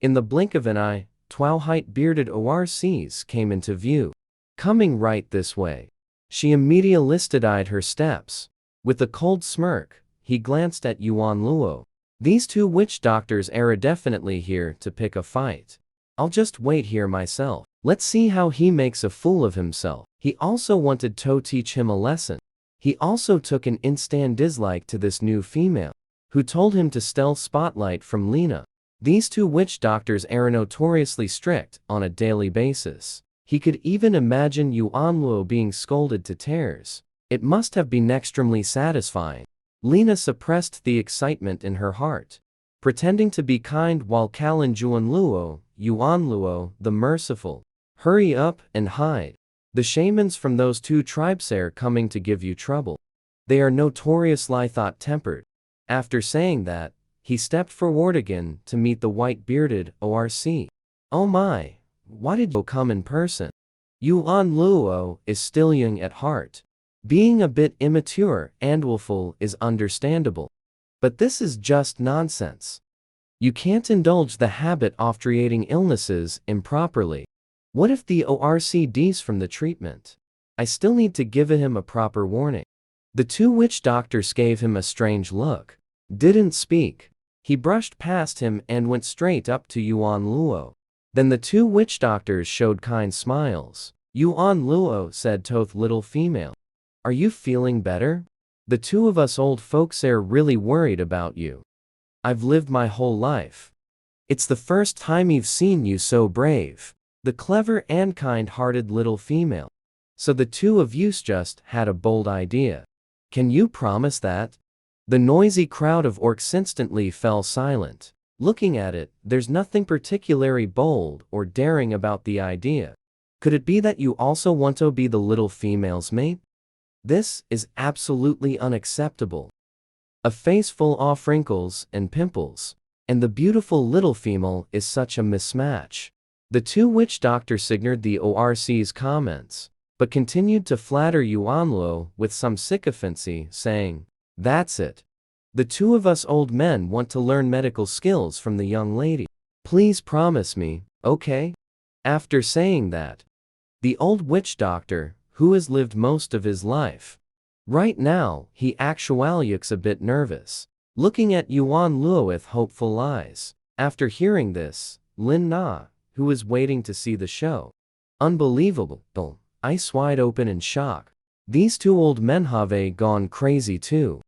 In the blink of an eye, 12 height-bearded ORCs came into view. Coming right this way. She immediately eyed her steps. With a cold smirk, he glanced at Yuan Luo. These two witch doctors are definitely here to pick a fight. I'll just wait here myself. Let's see how he makes a fool of himself. He also wanted to teach him a lesson. He also took an instant dislike to this new female, who told him to steal spotlight from Lena. These two witch doctors are notoriously strict on a daily basis. He could even imagine Yuan Luo being scolded to tears. It must have been extremely satisfying. Lena suppressed the excitement in her heart, pretending to be kind while calling Yuan Luo, the merciful. Hurry up and hide. The shamans from those two tribes are coming to give you trouble. They are notoriously hot-tempered. After saying that, he stepped forward again to meet the white-bearded ORC. Oh my, why did you come in person? Yuan Luo is still young at heart. Being a bit immature and willful is understandable. But this is just nonsense. You can't indulge the habit of treating illnesses improperly. What if the ORC dies from the treatment? I still need to give him a proper warning. The two witch doctors gave him a strange look. Didn't speak. He brushed past him and went straight up to Yuan Luo. Then the two witch doctors showed kind smiles. Yuan Luo said to the little female, "Are you feeling better? The two of us old folks are really worried about you. I've lived my whole life. It's the first time I've seen you so brave." The clever and kind-hearted little female. So the two of you just had a bold idea. Can you promise that? The noisy crowd of orcs instantly fell silent. Looking at it, there's nothing particularly bold or daring about the idea. Could it be that you also want to be the little female's mate? This is absolutely unacceptable. A face full of wrinkles and pimples, and the beautiful little female is such a mismatch. The two witch doctors ignored the ORC's comments, but continued to flatter Yuan Luo with some sycophancy, saying, "That's it. The two of us old men want to learn medical skills from the young lady. Please promise me, okay?" After saying that, the old witch doctor, who has lived most of his life, right now, he actually looks a bit nervous, looking at Yuan Luo with hopeful eyes. After hearing this, Lena, who was waiting to see the show, unbelievable, eyes wide open in shock. These two old men have gone crazy too.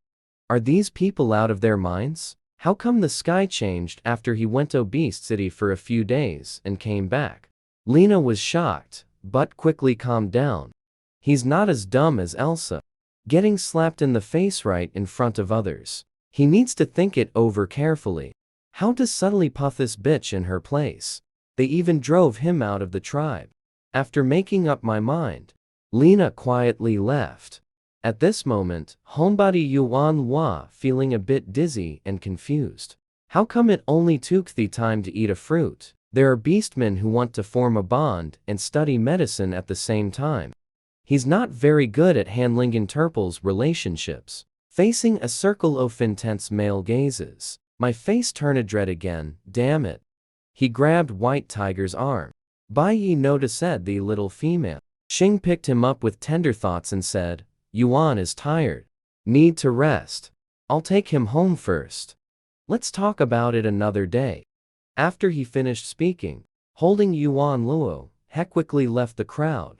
Are these people out of their minds? How come the sky changed after he went to Beast City for a few days and came back? Lena was shocked, but quickly calmed down. He's not as dumb as Elsa. Getting slapped in the face right in front of others. He needs to think it over carefully. How to subtly puff this bitch in her place. They even drove him out of the tribe. After making up my mind, Lena quietly left. At this moment, homebody Yuan Luo feeling a bit dizzy and confused. How come it only took the time to eat a fruit? There are beastmen who want to form a bond and study medicine at the same time. He's not very good at handling interpersonal relationships. Facing a circle of intense male gazes, my face turned red again, damn it. He grabbed White Tiger's arm. Bai Yi noticed the little female. Qing picked him up with tender thoughts and said, Yuan is tired. Need to rest. I'll take him home first. Let's talk about it another day. After he finished speaking, holding Yuan Luo, he quickly left the crowd.